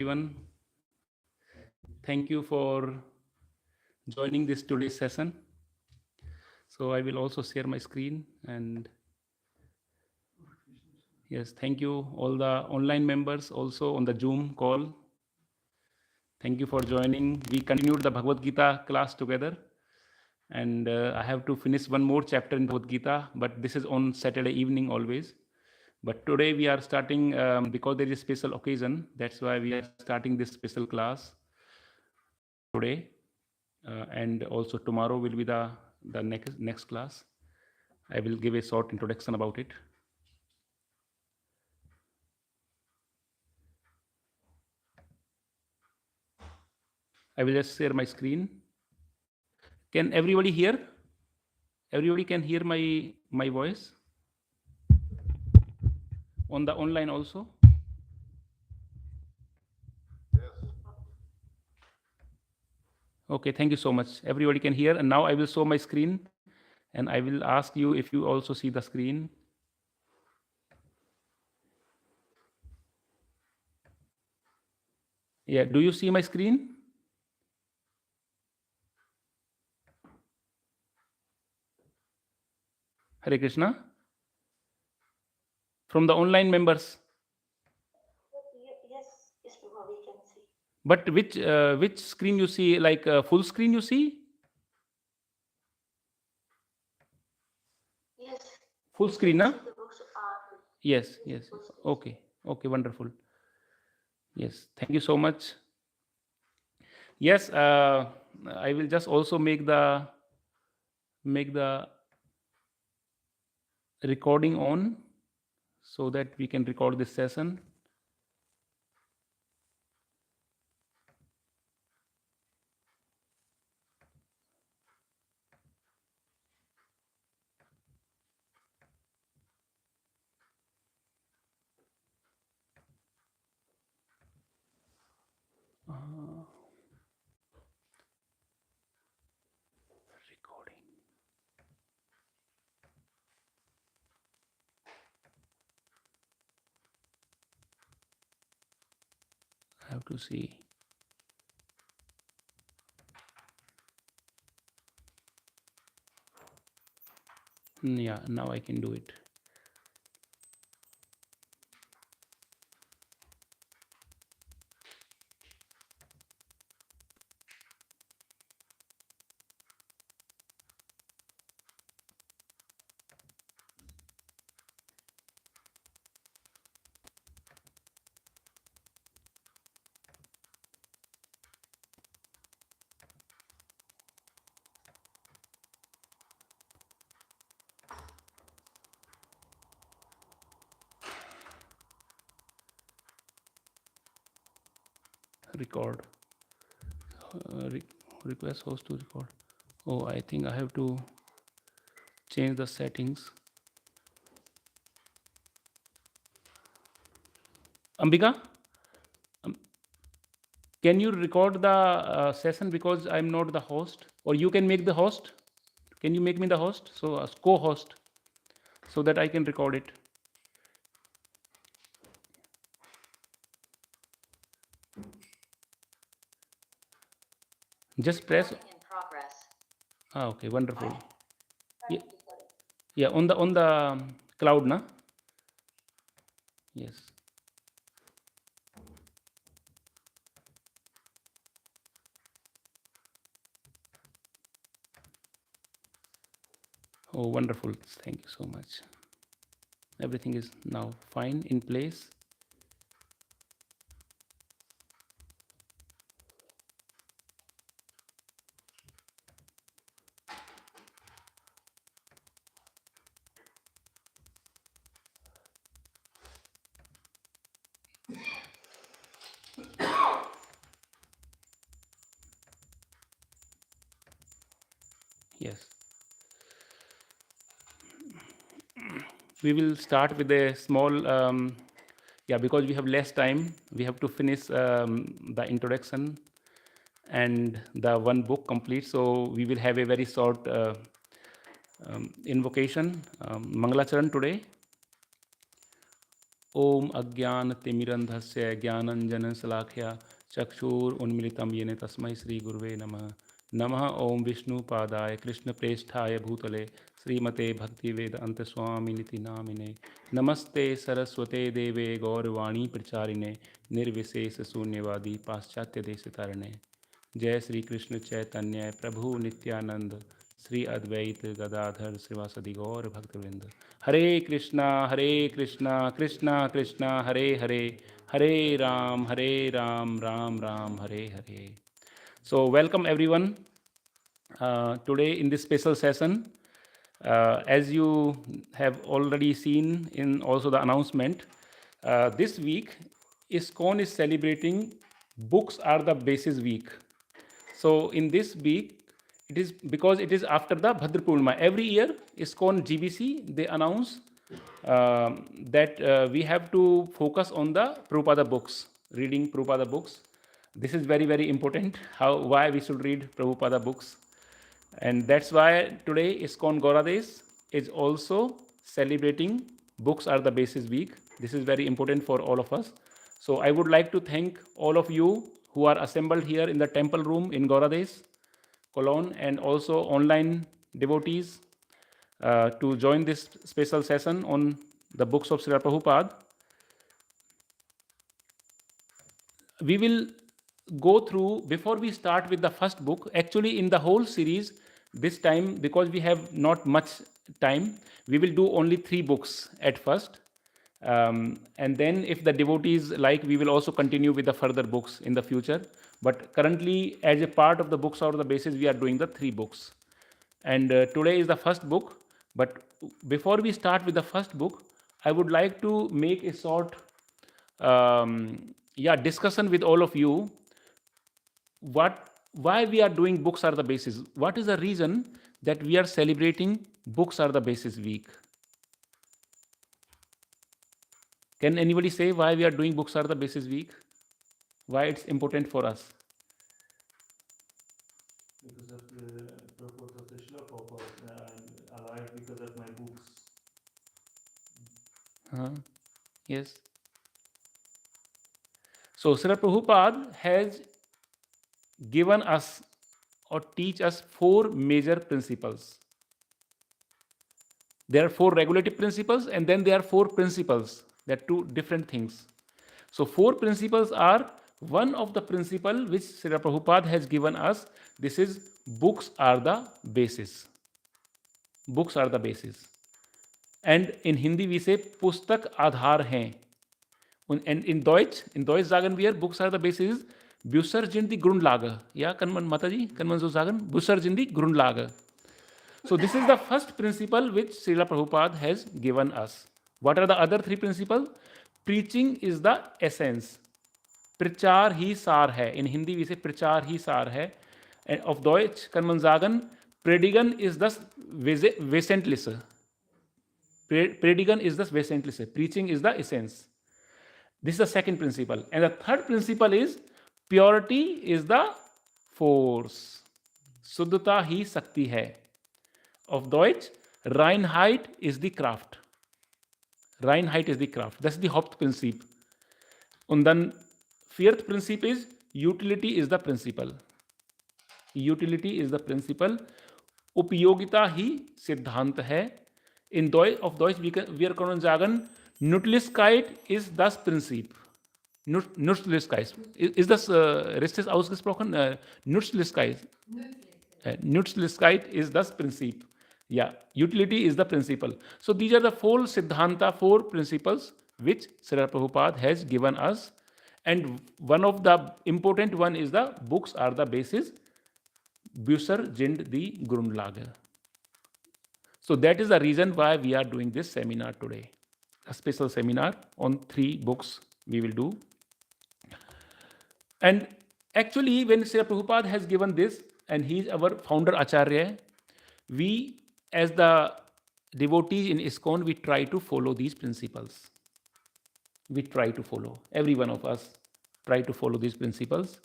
everyone. Thank you for joining this today's session. So I will also share my screen, and yes, thank you all the online members also on the Zoom call. Thank you for joining. We continued the Bhagavad Gita class together, and I have to finish one more chapter in Bhagavad Gita, but this is on Saturday evening always. But today we are starting because there is a special occasion. That's why we are starting this special class today, and also tomorrow will be the next class. I will give a short introduction about it. I will just share my screen. Can everybody hear? Everybody can hear my voice on the online also? Okay, thank you so much. Everybody can hear, and now I will show my screen, and I will ask you if you also see the screen. Yeah, do you see my screen? Hare Krishna. From the online members. Yes, Prabhu, we can see. But which screen you see? Like full screen you see? Yes. Full screen, na? Yes. Yes. Okay, wonderful. Yes, thank you so much. Yes, I will just also make the recording on so that we can record this session. Recording. I have to see. Yeah, now I can do it. Record. Request host to record. Oh, I think I have to change the settings. Ambika, can you record the session because I'm not the host, or you can make the host? Can you make me the host? So as co-host, so that I can record it. Just press. Okay, wonderful. Yeah, on the cloud, na? Yes. Oh, wonderful. Thank you so much. Everything is now fine in place. Yes. We will start with a small, because we have less time, we have to finish the introduction and the one book complete. So we will have a very short invocation, Mangalacharan today. ओम अज्ञानतिमिरन्धस्य ज्ञानञ्जनशलाकया चक्षुरुन्मिलितं येन तस्मै श्रीगुरुवे नमः। नमः ओम विष्णुपादाय कृष्णप्रेष्ठाय भूतले श्रीमते भक्तिवेदान्तस्वामिनिति नामिने। नमस्ते सरस्वते देवे गौरवाणी प्रचारिणे निर्विशेषशून्यवादी पाश्चात्यदेशतारिणे। जय श्री कृष्ण चैतन्य प्रभु नित्यानंद श्री अद्वैत गदाधर श्रीवासदि गौर भक्तवृंद। हरे कृष्णा कृष्णा कृष्णा हरे हरे, हरे Ram Ram Ram Hare Hare. So welcome everyone today in this special session. As you have already seen in also the announcement, this week ISKCON is celebrating Books Are the Basis Week. So in this week, it is because it is after the Bhadra Purnima. Every year, ISKCON GBC, they announce that we have to focus on the Prabhupada books, reading Prabhupada books. This is very, very important, why we should read Prabhupada books. And that's why today ISKCON Gauradesh is also celebrating Books Are the Basis Week. This is very important for all of us. So I would like to thank all of you who are assembled here in the temple room in Gauradesh, Cologne, and also online devotees to join this special session on the books of Srila Prabhupada. We will go through, before we start with the first book, actually in the whole series, this time, because we have not much time, we will do only 3 books at first. And then if the devotees like, we will also continue with the further books in the future. But currently, as a part of the books or the basis, we are doing the 3 books. And today is the first book. But before we start with the first book, I would like to make a short discussion with all of you. Why we are doing Books Are the Basis? What is the reason that we are celebrating Books Are the Basis Week? Can anybody say why we are doing Books Are the Basis Week? Why it's important for us? Because of the purpose of the Srila Prabhupada, I'm alive because of my books. Yes. So Srila Prabhupada has given us or teach us 4 major principles. There are 4 regulative principles and then there are 4 principles. They are 2 different things. So 4 principles are, one of the principle which Srila Prabhupada has given us, this is books are the basis. Books are the basis. And in Hindi we say pustak aadhar hain. And in Deutsch sagen wir, Books are the basis, Bücher sind die Grundlage. Ja, kann man so sagen? Bücher sind die Grundlage. So this is the first principle which Srila Prabhupada has given us. What are the other 3 principles? Preaching is the essence. Prachar hi sar hai. In Hindi we say Prachar hi sar hai. And of Deutsch kann man sagen, Predigen is das Wesentliche. Predigen is das Wesentliche. Preaching is the essence. This is the second principle. And the third principle is purity is the force. Suddhata hi Sakti hai. Of Deutsch, Reinheit is the Kraft. Reinheit is the Kraft. That's the Hauptprinzip. And then 4th principle is utility is the principle. Utility is the principle. Upyogita hi Siddhant hai. In Deutsch, we are going to sagen, Nützlichkeit ist das Prinzip. Nützlichkeit. Ist das richtig ausgesprochen? Nützlichkeit. Nützlichkeit is das Prinzip. Yeah, utility is the principle. So these are the 4 Siddhanta, 4 principles which Srila Prabhupada has given us. And one of the important one is the books are the basis. Bücher sind die Grundlage. So that is the reason why we are doing this seminar today. A special seminar on 3 books we will do. And actually, when Srila Prabhupada has given this, and he is our founder Acharya, we as the devotees in ISKCON, we try to follow these principles. We try to follow. Every one of us try to follow these principles.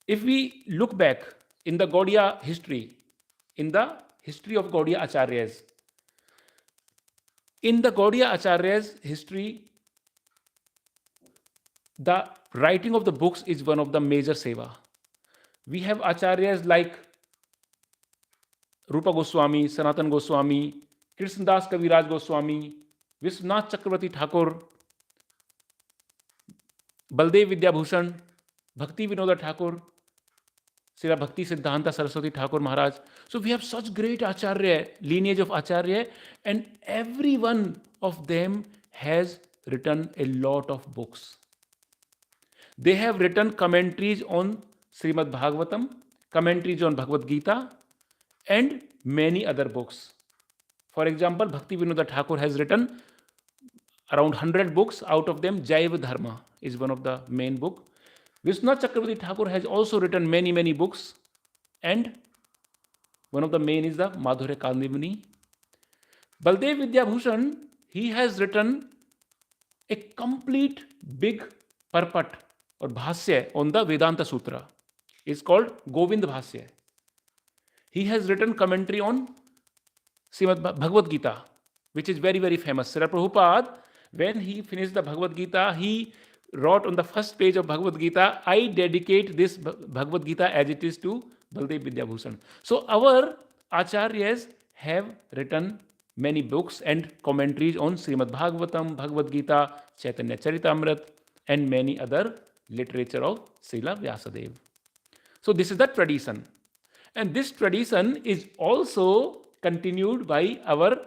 If we look back in the Gaudiya history, in the history of Gaudiya Acharyas, in the Gaudiya Acharyas history, the writing of the books is one of the major seva. We have acharyas like Rupa Goswami, Sanatan Goswami, Krishnadas Kaviraj Goswami, Vishwanath Chakravarti Thakur, Baldev Vidyabhushan, Bhakti Vinoda Thakur, Srila Bhakti Siddhanta Saraswati Thakur Maharaj. So we have such great acharya, lineage of acharya, and every one of them has written a lot of books. They have written commentaries on Srimad Bhagavatam, commentaries on Bhagavad Gita, and many other books. For example, Bhakti Vinoda Thakur has written around 100 books. Out of them, Jaiva Dharma is one of the main book. Vishwanath Chakravarti Thakur has also written many books, and one of the main is the Madhurya Kaldivani. Baldev Vidyabhushan, he has written a complete big parpat or bhasya on the Vedanta Sutra. It's called Govind Bhasya. He has written commentary on Srimad Bhagavad Gita, which is very famous. Srila Prabhupada, when he finished the Bhagavad Gita, he wrote on the first page of Bhagavad Gita, I dedicate this Bhagavad Gita as it is to Baldev Vidyabhushan. So our acharyas have written many books and commentaries on Srimad Bhagavatam, Bhagavad Gita, Chaitanya Charitamrita, and many other literature of Srila Vyasadeva. So this is the tradition. And this tradition is also continued by our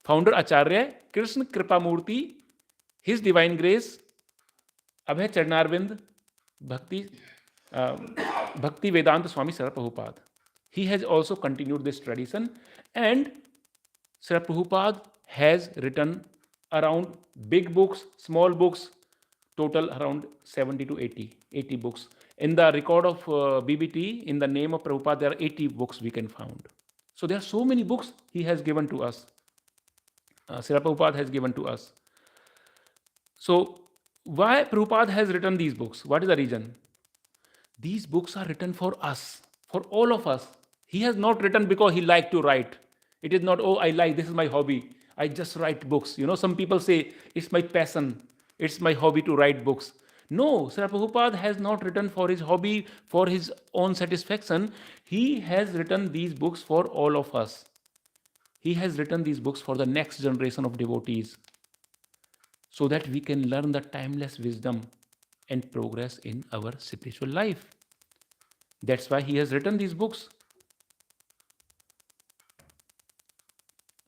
founder Acharya Krishna Kripamurti, His Divine Grace, Abhay Charnarvind, Bhakti Vedanta Swami Srila Prabhupada. He has also continued this tradition, and Srila Prabhupada has written around big books, small books, total around 70 to 80 books. In the record of BBT, in the name of Prabhupada, there are 80 books we can find. So there are so many books he has given to us. Srila Prabhupada has given to us. So why Prabhupada has written these books? What is the reason? These books are written for us, for all of us. He has not written because he liked to write. It is not, oh, I like, this is my hobby. I just write books. You know, some people say, it's my passion. It's my hobby to write books. No, Srila Prabhupada has not written for his hobby, for his own satisfaction. He has written these books for all of us. He has written these books for the next generation of devotees, so that we can learn the timeless wisdom and progress in our spiritual life. That's why he has written these books.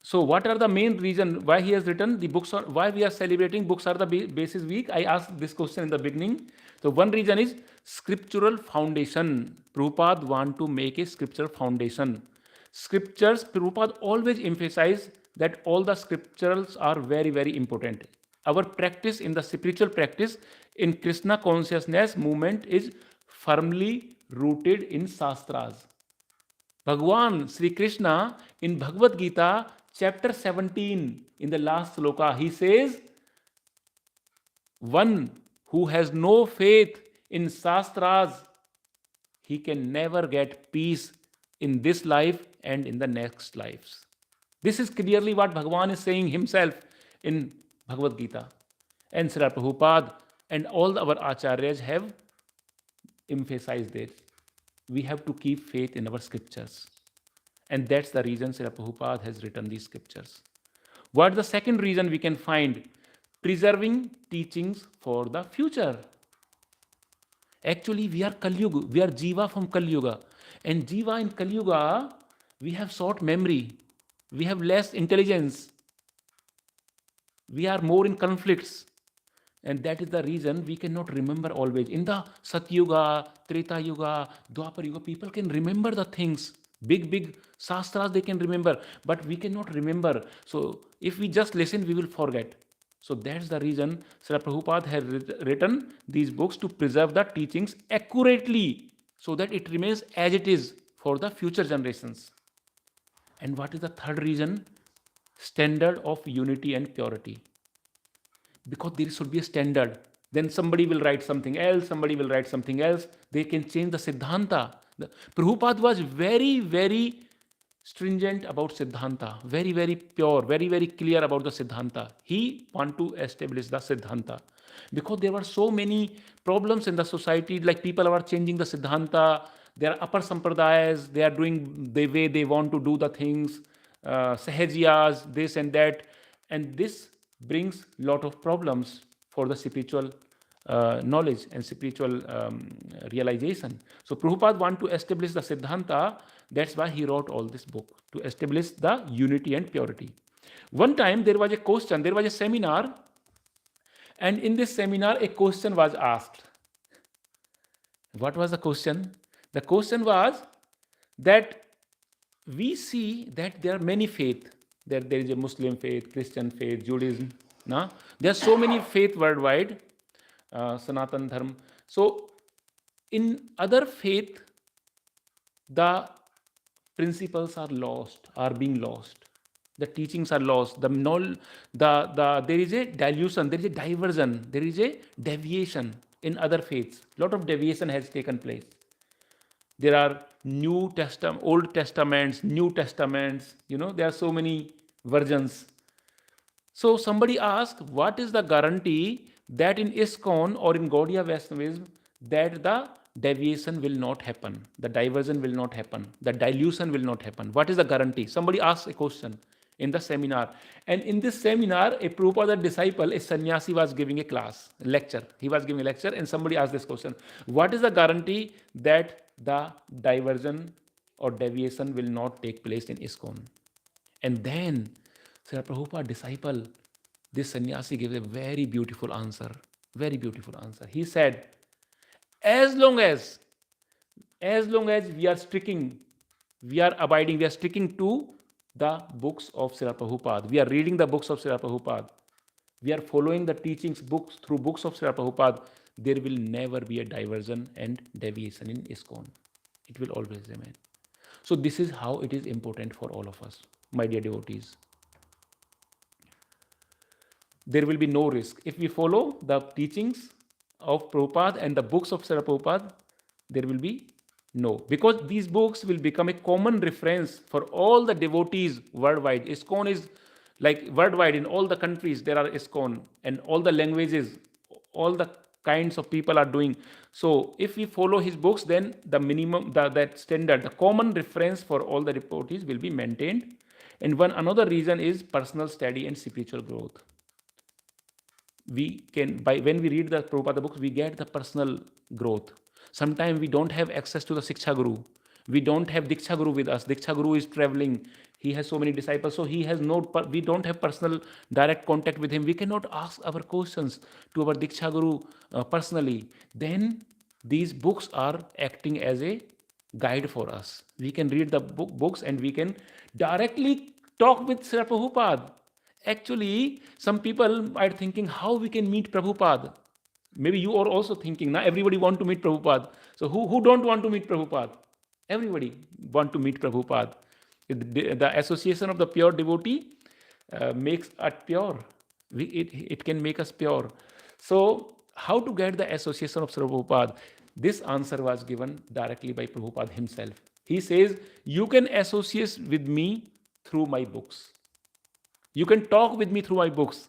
So what are the main reason why he has written the books, or why we are celebrating books are the basis week? I asked this question in the beginning. So one reason is scriptural foundation. Prabhupada want to make a scriptural foundation. Scriptures, Prabhupada always emphasize that all the scriptures are very important. Our practice in the spiritual practice in Krishna consciousness movement is firmly rooted in Shastras. Bhagwan Sri Krishna in Bhagavad Gita chapter 17 in the last sloka, he says, one who has no faith in Shastras, he can never get peace in this life and in the next lives. This is clearly what Bhagwan is saying himself in Bhagavad Gita. And Srila Prabhupada and all our acharyas have emphasized this. We have to keep faith in our scriptures. And that's the reason Srila Prabhupada has written these scriptures. What is the second reason we can find? Preserving teachings for the future. Actually, we are Kali Yuga. We are Jiva from Kali Yuga. And Jiva in Kali Yuga, we have short memory. We have less intelligence. We are more in conflicts. And that is the reason we cannot remember always. In the Satyuga, Treta Yuga, Dwapar Yuga, people can remember the things. Big Shastras they can remember, but we cannot remember. So if we just listen, we will forget. So that's the reason Srila Prabhupada has written these books to preserve the teachings accurately, so that it remains as it is for the future generations. And what is the third reason? Standard of unity and purity. Because there should be a standard. Then somebody will write something else, somebody will write something else. They can change the Siddhanta. Prabhupada was very stringent about Siddhanta, very pure, very clear about the Siddhanta. He want to establish the Siddhanta. Because there were so many problems in the society, like people were changing the Siddhanta, there are upper sampradayas, they are doing the way they want to do the things, sahajiyas, this and that, and this brings lot of problems for the spiritual knowledge and spiritual realization. So Prabhupada want to establish the Siddhanta, that's why he wrote all this book, to establish the unity and purity. One time there was a question, there was a seminar, and in this seminar a question was asked. What was the question? The question was that we see that there are many faiths. There is a Muslim faith, Christian faith, Judaism. No? There are so many faiths worldwide, Sanatan Dharma. So in other faith, the principles are lost, are being lost. The teachings are lost. There is a dilution, there is a diversion, there is a deviation in other faiths. Lot of deviation has taken place. There are New Testament, Old Testaments, New Testaments. There are so many versions. So somebody asked, what is the guarantee that in ISKCON or in Gaudiya Vaishnavism that the deviation will not happen, the diversion will not happen, the dilution will not happen? What is the guarantee? Somebody asked a question in the seminar. And in this seminar, a Prabhupada disciple, a sannyasi, was giving a class, lecture. He was giving a lecture and somebody asked this question. What is the guarantee that the diversion or deviation will not take place in ISKCON? And then Srila Prabhupada disciple, this sannyasi, gave a very beautiful answer. Very beautiful answer. He said, as long as we are sticking, we are abiding, we are sticking to the books of Srila Prabhupada, we are reading the books of Srila Prabhupada, we are following the teachings through books of Srila Prabhupada, there will never be a diversion and deviation in ISKCON. It will always remain. So this is how it is important for all of us, my dear devotees. There will be no risk. If we follow the teachings of Prabhupada and the books of Srila Prabhupada, there will be no. Because these books will become a common reference for all the devotees worldwide. ISKCON is like worldwide, in all the countries there are ISKCON, and all the languages, all the kinds of people are doing. So if we follow his books, then the minimum, that standard, the common reference for all the devotees will be maintained. And another reason is personal study and spiritual growth. We can, when we read the Prabhupada books, we get the personal growth. Sometimes we don't have access to the Siksha Guru. We don't have Diksha Guru with us. Diksha Guru is traveling. He has so many disciples. So we don't have personal direct contact with him. We cannot ask our questions to our Diksha Guru personally. Then these books are acting as a guide for us. We can read the books and we can directly talk with Srila Prabhupada. Actually, some people are thinking how we can meet Prabhupada. Maybe you are also thinking, now everybody want to meet Prabhupada. So who don't want to meet Prabhupada? Everybody want to meet Prabhupada. The association of the pure devotee makes us pure. It can make us pure. So how to get the association of Prabhupada? This answer was given directly by Prabhupada himself. He says, you can associate with me through my books. You can talk with me through my books.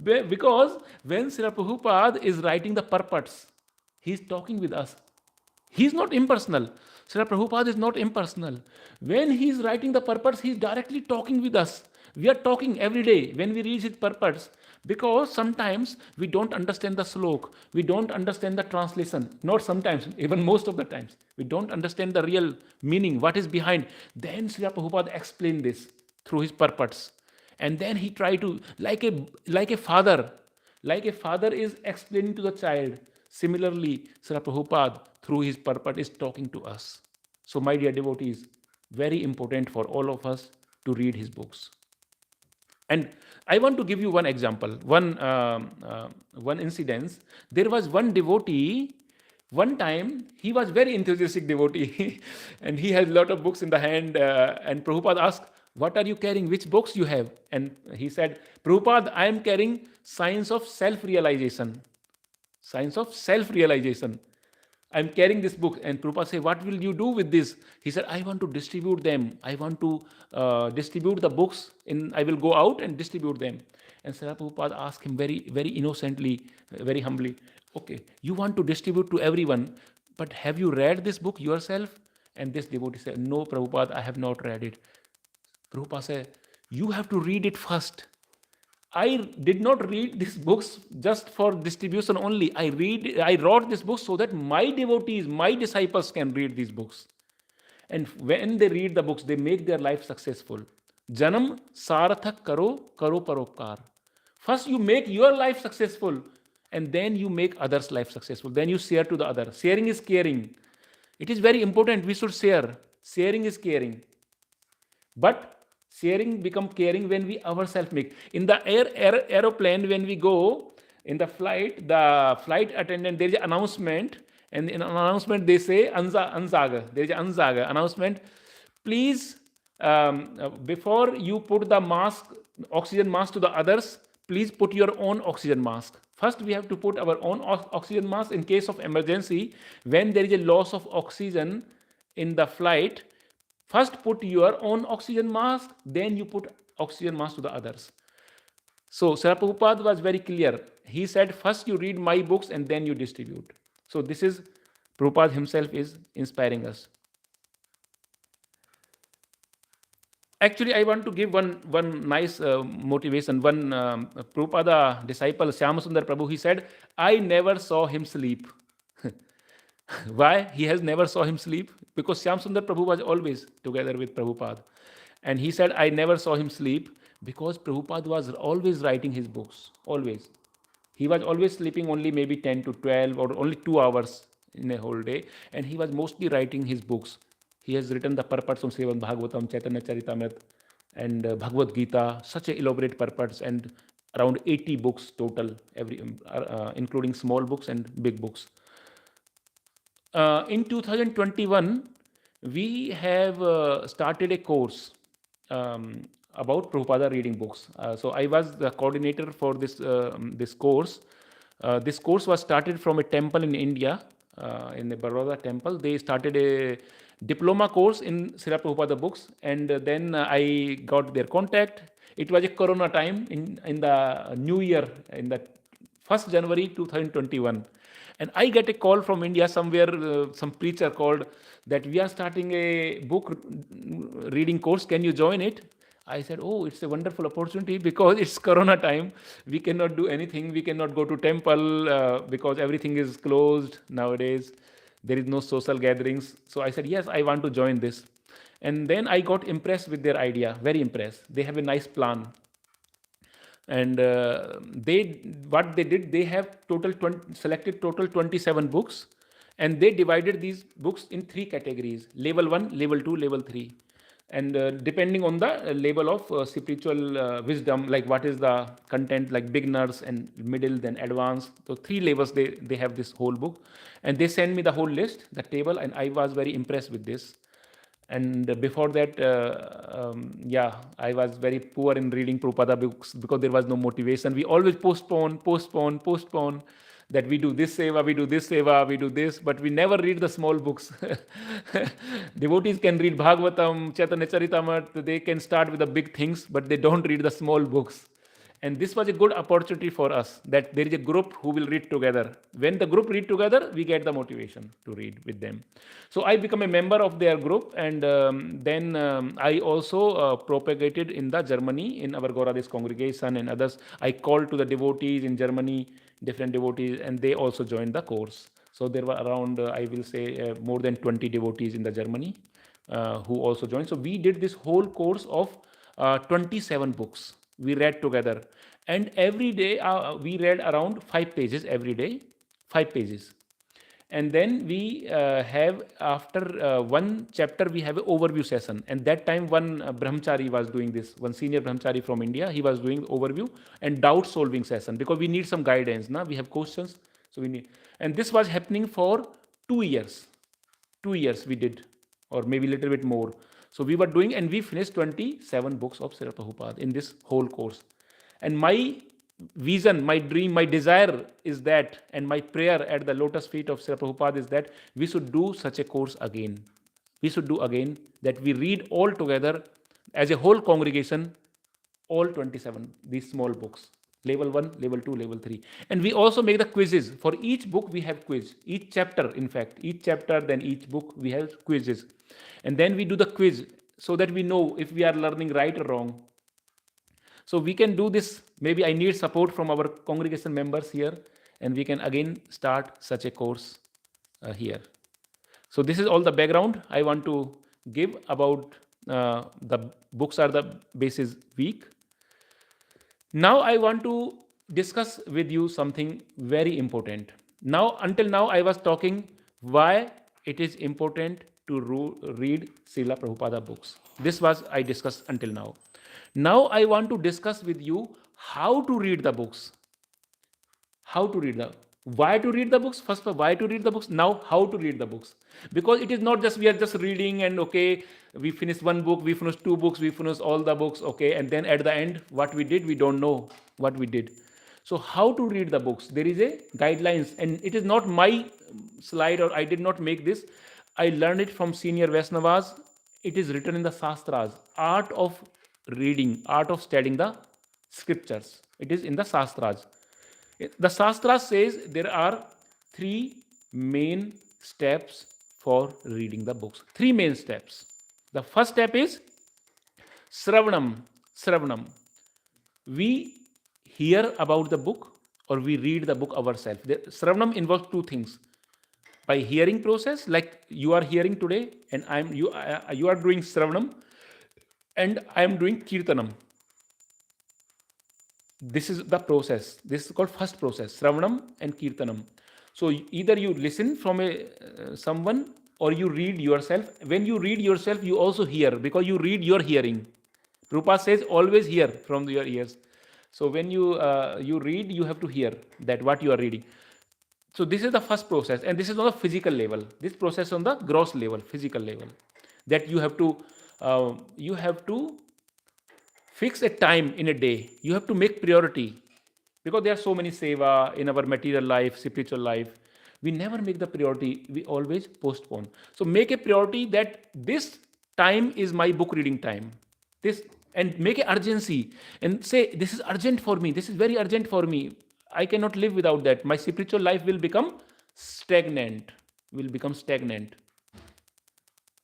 Because when Srila Prabhupada is writing the purports, he is talking with us. He is not impersonal. Srila Prabhupada is not impersonal. When he is writing the purports, he is directly talking with us. We are talking every day when we read his purports. Because sometimes we don't understand the slok. We don't understand the translation. Not sometimes, even most of the times. We don't understand the real meaning, what is behind. Then Srila Prabhupada explained this through his purports. And then he tried to, like a father is explaining to the child. Similarly, Srila Prabhupada, through his purport, is talking to us. So, my dear devotees, very important for all of us to read his books. And I want to give you one example, one incident. There was one devotee. One time, he was very enthusiastic devotee, and he had a lot of books in the hand. And Prabhupada asked, what are you carrying? Which books you have? And he said, Prabhupada, I am carrying Science of Self-Realization. Science of Self-Realization. I am carrying this book. And Prabhupada said, what will you do with this? He said, I want to distribute them. I want to distribute the books. I will go out and distribute them. And Srila Prabhupada asked him very, very innocently, very humbly, okay, you want to distribute to everyone, but have you read this book yourself? And this devotee said, no, Prabhupada, I have not read it. Prabhupada said, you have to read it first. I did not read these books just for distribution only. I wrote this book so that my devotees, my disciples can read these books. And when they read the books, they make their life successful. Janam sarthak karo parokar. First you make your life successful, and then you make others' life successful. Then you share to the other. Sharing is caring. It is very important. We should share. Sharing is caring. But sharing become caring when we ourselves make. In the aeroplane, when we go in the flight attendant, there is an announcement, and in an announcement they say Ansaga. There is an Ansaga announcement. Please, before you put the mask, oxygen mask to the others, please put your own oxygen mask. First, we have to put our own oxygen mask in case of emergency. When there is a loss of oxygen in the flight, first put your own oxygen mask, then you put oxygen mask to the others. So Srila Prabhupada was very clear. He said, first you read my books and then you distribute. So this is, Prabhupada himself is inspiring us. Actually, I want to give one nice motivation. One Prabhupada disciple, Syamasundar Prabhu, he said, I never saw him sleep. Why he has never saw him sleep? Because Syamasundar Prabhu was always together with Prabhupada. And he said, I never saw him sleep because Prabhupada was always writing his books. Always. He was always sleeping only maybe 10 to 12 or only 2 hours in a whole day. And he was mostly writing his books. He has written the purports on Srimad Bhagavatam, Chaitanya Charitamrita, and Bhagavad Gita, such a elaborate purports, and around 80 books total, including small books and big books. In 2021, we have started a course about Prabhupada reading books. So I was the coordinator for this course. This course was started from a temple in India, in the Baroda temple. They started a diploma course in Srila Prabhupada books, and then I got their contact. It was a Corona time in the New Year, in the 1st January 2021. And I get a call from India somewhere, some preacher called that we are starting a book reading course. Can you join it? I said, oh, it's a wonderful opportunity because it's Corona time. We cannot do anything. We cannot go to temple because everything is closed nowadays. There is no social gatherings. So I said, yes, I want to join this. And then I got impressed with their idea, very impressed. They have a nice plan. And what they did, they have selected total 27 books, and they divided these books in 3 categories: level 1, level 2, level 3. And depending on the level of spiritual wisdom, like what is the content, like beginners and middle, then advanced. So 3 levels they have this whole book, and they send me the whole list, the table, and I was very impressed with this. And before that, I was very poor in reading Prabhupada books because there was no motivation. We always postpone, that we do this seva, we do this, but we never read the small books. Devotees can read Bhagavatam, Chaitanya Charitamrita, they can start with the big things, but they don't read the small books. And this was a good opportunity for us, that there is a group who will read together. When the group read together, we get the motivation to read with them. So I become a member of their group, and then I also propagated in the Germany, in our Gauradesh congregation and others. I called to the devotees in Germany, different devotees, and they also joined the course. So there were around, I will say, more than 20 devotees in the Germany who also joined. So we did this whole course of 27 books. We read together, and every day we read around 5 pages every day, 5 pages. And then we have, after one chapter, we have an overview session. And that time one brahmachari was doing this, one senior brahmachari from India, he was doing overview and doubt solving session, because we need some guidance. Now we have questions, so we need. And this was happening for 2 years. 2 years we did, or maybe a little bit more. So we were doing, and we finished 27 books of Srila Prabhupada in this whole course. And my vision, my dream, my desire is that, and my prayer at the lotus feet of Srila Prabhupada is that we should do such a course again. We should do again, that we read all together as a whole congregation all 27, these small books. Level 1, level 2, level 3. And we also make the quizzes. For each book, we have quiz. Each chapter, in fact, each chapter, then each book, we have quizzes. And then we do the quiz so that we know if we are learning right or wrong. So we can do this. Maybe I need support from our congregation members here, and we can again start such a course here. So this is all the background I want to give about the books are the basis week. Now I want to discuss with you something very important. Now, until now, I was talking why it is important to read Srila Prabhupada books. This was I discussed until now. Now I want to discuss with you how to read the books. How to read the why to read the books. First of all, why to read the books. Now how to read the books, because it is not just we are just reading and okay, we finished one book, we finished two books, we finished all the books, okay, and then at the end what we did, we don't know what we did. So how to read the books, there is a guidelines, and it is not my slide, or I did not make this. I learned it from senior Vaishnavas. It is written in the Shastras, art of reading, art of studying the scriptures. It is in the Shastras. The Shastra says there are three main steps for reading the books. Three main steps. The first step is Sravanam. Sravanam. We hear about the book or we read the book ourselves. Sravanam involves two things. By hearing process, like you are hearing today, and you are doing Sravanam, and I am doing Kirtanam. This is the process. This is called first process, Sravanam and Kirtanam. So either you listen from someone or you read yourself. When you read yourself, you also hear, because you read your hearing. Prabhupada says always hear from your ears. So when you read, you have to hear that what you are reading. So this is the first process, and this is on the physical level. This process on the gross level, physical level, that you have to fix a time in a day. You have to make priority, because there are so many seva in our material life, spiritual life. We never make the priority. We always postpone. So make a priority that this time is my book reading time. And make an urgency and say, this is urgent for me. This is very urgent for me. I cannot live without that. My spiritual life will become stagnant.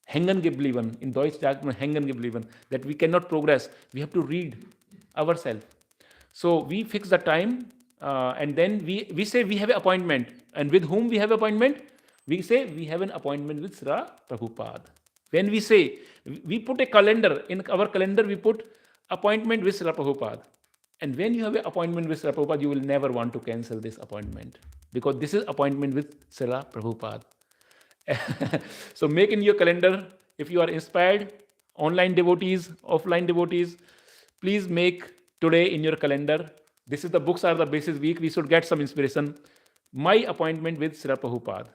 Hängen geblieben. In Deutsch sagt man hängen geblieben. That we cannot progress. We have to read ourselves. So we fix the time, and then we say we have an appointment. And with whom we have appointment? We say we have an appointment with Srila Prabhupada. When we say, we put a calendar, in our calendar we put appointment with Srila Prabhupada. And when you have an appointment with Srila Prabhupada, you will never want to cancel this appointment, because this is appointment with Srila Prabhupada. So make in your calendar, if you are inspired, online devotees, offline devotees, please make today in your calendar. This is the books are the basis week. We should get some inspiration. My appointment with Srila Prabhupada.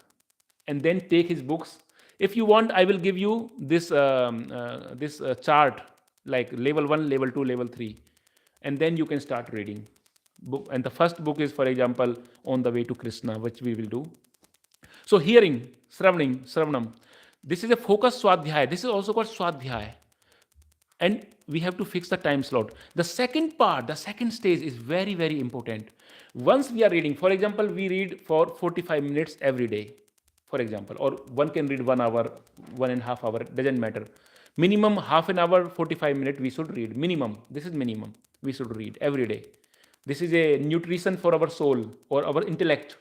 And then take his books. If you want, I will give you this chart, like level 1, level 2, level 3. And then you can start reading. And the first book is, for example, On the Way to Krishna, which we will do. So hearing, Sravanam. This is a focused Swadhyaya. This is also called Swadhyaya. And we have to fix the time slot. The second part, the second stage is very, very important. Once we are reading, for example, we read for 45 minutes every day, for example, or one can read 1 hour, 1.5 hours, doesn't matter. Minimum half an hour, 45 minutes we should read. Minimum. This is minimum. We should read every day. This is a nutrition for our soul or our intellect.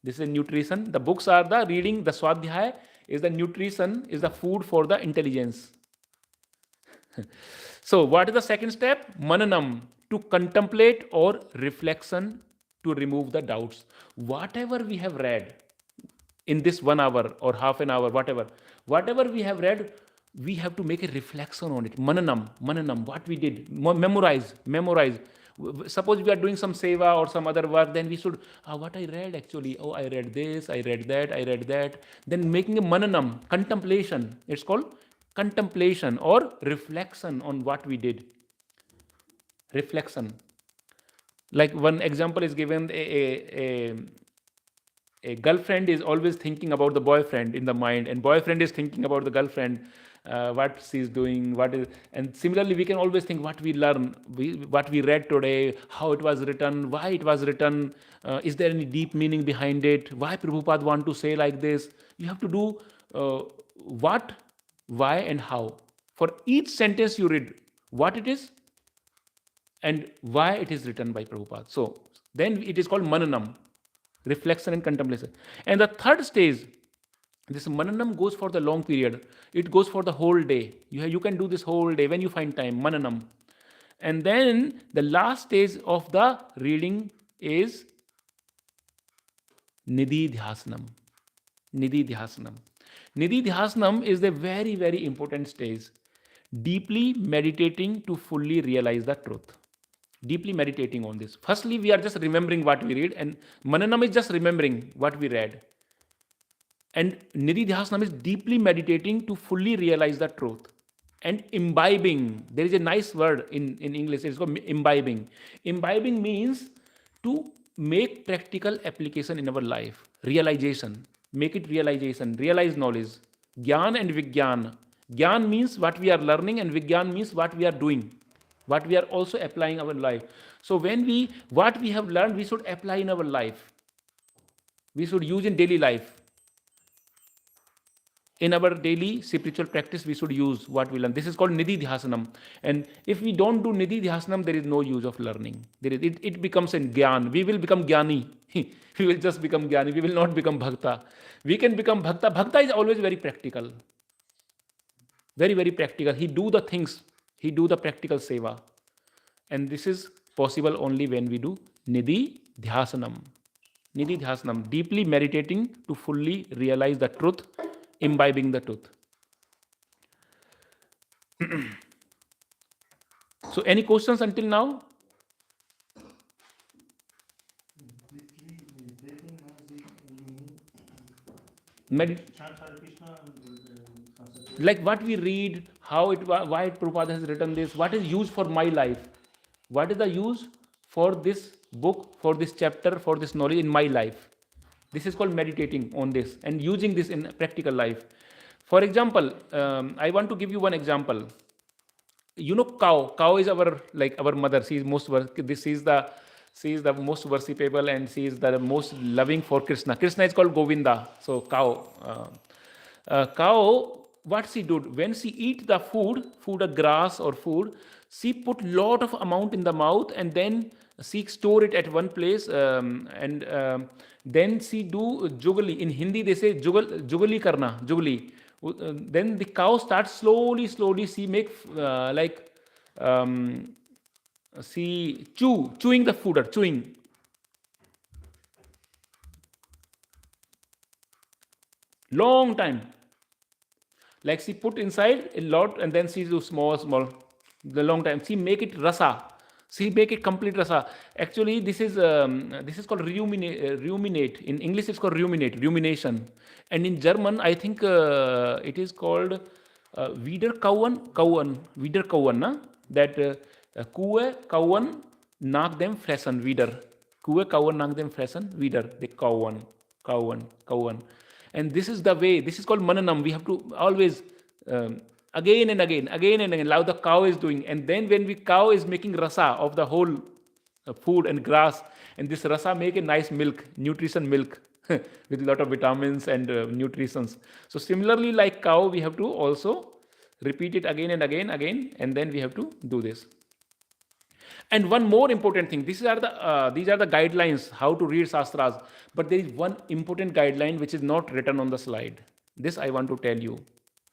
This is a nutrition. The books are the reading. The Swadhyaya is the nutrition, is the food for the intelligence. So what is the second step? Mananam, to contemplate or reflection to remove the doubts. Whatever we have read in this 1 hour or half an hour, whatever we have read, we have to make a reflection on it. Mananam, what we did. Memorize. Suppose we are doing some seva or some other work, then we should, what I read actually, I read this, I read that. Then making a mananam, contemplation. It's called contemplation or reflection on what we did. Reflection. Like one example is given, a girlfriend is always thinking about the boyfriend in the mind, and boyfriend is thinking about the girlfriend. what she's doing, and similarly we can always think what we learn, what we read today, how it was written, why it was written, is there any deep meaning behind it, why Prabhupada want to say like this. You have to do what, why, and how. For each sentence you read, what it is and why it is written by Prabhupada. So then it is called mananam, reflection and contemplation. And the third stage, this mananam goes for the long period. It goes for the whole day. You can do this whole day when you find time, mananam. And then the last stage of the reading is nidhi dhyasanam. Nidhi dhyasanam. Nidhi dhyasanam is the very, very important stage. Deeply meditating to fully realize the truth. Deeply meditating on this. Firstly, we are just remembering what we read, and mananam is just remembering what we read. And nidhi dhyasanam is deeply meditating to fully realize the truth. And imbibing, there is a nice word in English, it's called imbibing. Imbibing means to make practical application in our life. Realization, make it realization, realize knowledge. Gyan and Vigyan. Gyan means what we are learning, and Vigyan means what we are doing, what we are also applying our life. So when what we have learned, we should apply in our life. We should use in daily life. In our daily spiritual practice, we should use what we learn. This is called nidhi dhyasanam. And if we don't do nidhi dhyasanam, there is no use of learning. It becomes a gyan. We will become gyani. We will just become gyani. We will not become bhakta. We can become bhakta. Bhakta is always very practical. Very, very practical. He do the things. He do the practical seva. And this is possible only when we do nidhi dhyasanam. Nidhi dhyasanam. Deeply meditating to fully realize the truth. Imbibing the truth. So any questions until now? Like what we read, why Prabhupada has written this, what is used for my life, what is the use for this book, for this chapter, for this knowledge in my life. This is called meditating on this and using this in practical life. For example, I want to give you one example. You know, cow. Cow is our mother. She is most the most worshipable, and she is the most loving for Krishna. Krishna is called Govinda. So cow. Cow, what she did when she eat the food, a grass or food, she put lot of amount in the mouth, and then she store it at one place, and then she do jugali. In Hindi they say jugali karna, jugali. Then the cow starts slowly she make she chewing the food, or chewing. Long time. Like she put inside a lot, and then she do small, the long time. She make it rasa. She make it complete rasa. Actually, this is called ruminate. In English, it's called rumination. And in German, I think it is called Wiederkauen, na? That Kuhe kauen nach dem Fressen wieder. Kuhe kauen nach dem Fressen wieder. The kauen. And this is the way. This is called mananam. We have to always again and again, how the cow is doing. And then when cow is making rasa of the whole food and grass, and this rasa make a nice milk, nutrition milk with a lot of vitamins and nutritions. So similarly, like cow, we have to also repeat it again and again, and then we have to do this. And one more important thing, these are the guidelines how to read Shastras, but there is one important guideline which is not written on the slide. This I want to tell you.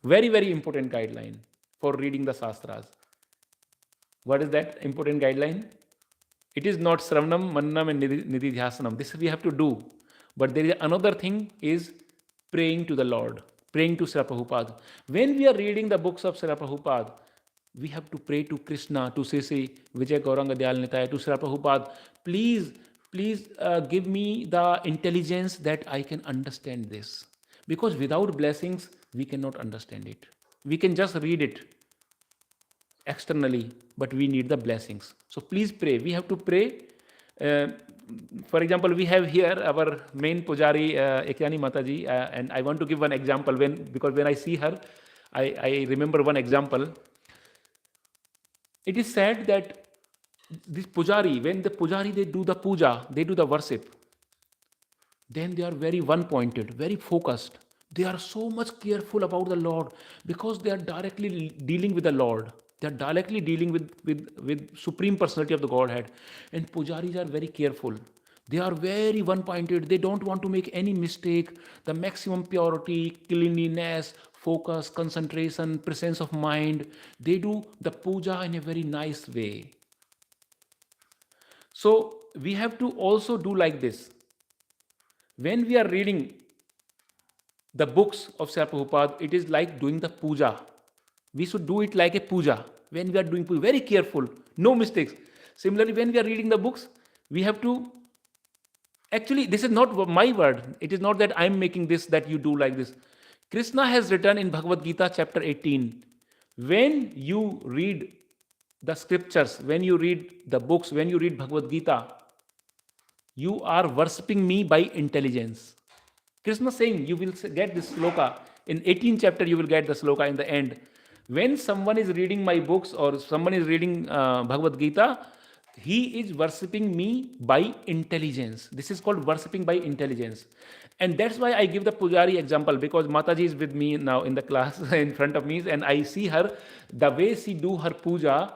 Very, very important guideline for reading the Shastras. What is that important guideline? It is not Sravanam, Mananam and Nidhi Dhyasanam. This we have to do. But there is another thing, is praying to the Lord, praying to Srila Prabhupada. When we are reading the books of Srila Prabhupada, we have to pray to Krishna, to Sisi, Vijay Gauranga Dayal Nitaya, to Srila Prabhupada. Please give me the intelligence that I can understand this. Because without blessings, we cannot understand it. We can just read it externally, but we need the blessings. So please pray. We have to pray. For example, we have here our main pujari, Ekyani Mataji, and I want to give one example. Because when I see her, I remember one example. It is said that this pujari, when the pujari they do the puja, they do the worship, then they are very one-pointed, very focused. They are so much careful about the Lord because they are directly dealing with the Lord. They are directly dealing with Supreme Personality of the Godhead. And pujaris are very careful. They are very one-pointed. They don't want to make any mistake. The maximum purity, cleanliness, focus, concentration, presence of mind. They do the puja in a very nice way. So we have to also do like this. When we are reading the books of Srila Prabhupada, it is like doing the puja. We should do it like a puja. When we are doing puja, very careful, no mistakes. Similarly, when we are reading the books, we have to, actually, this is not my word. It is not that I am making this, that you do like this. Krishna has written in Bhagavad Gita chapter 18, when you read the scriptures, when you read the books, when you read Bhagavad Gita, you are worshipping me by intelligence. Krishna saying, you will get this sloka. In 18th chapter, you will get the sloka in the end. When someone is reading my books or someone is reading Bhagavad Gita, he is worshipping me by intelligence. This is called worshipping by intelligence. And that's why I give the pujari example, because Mataji is with me now in the class in front of me, and I see her, the way she do her puja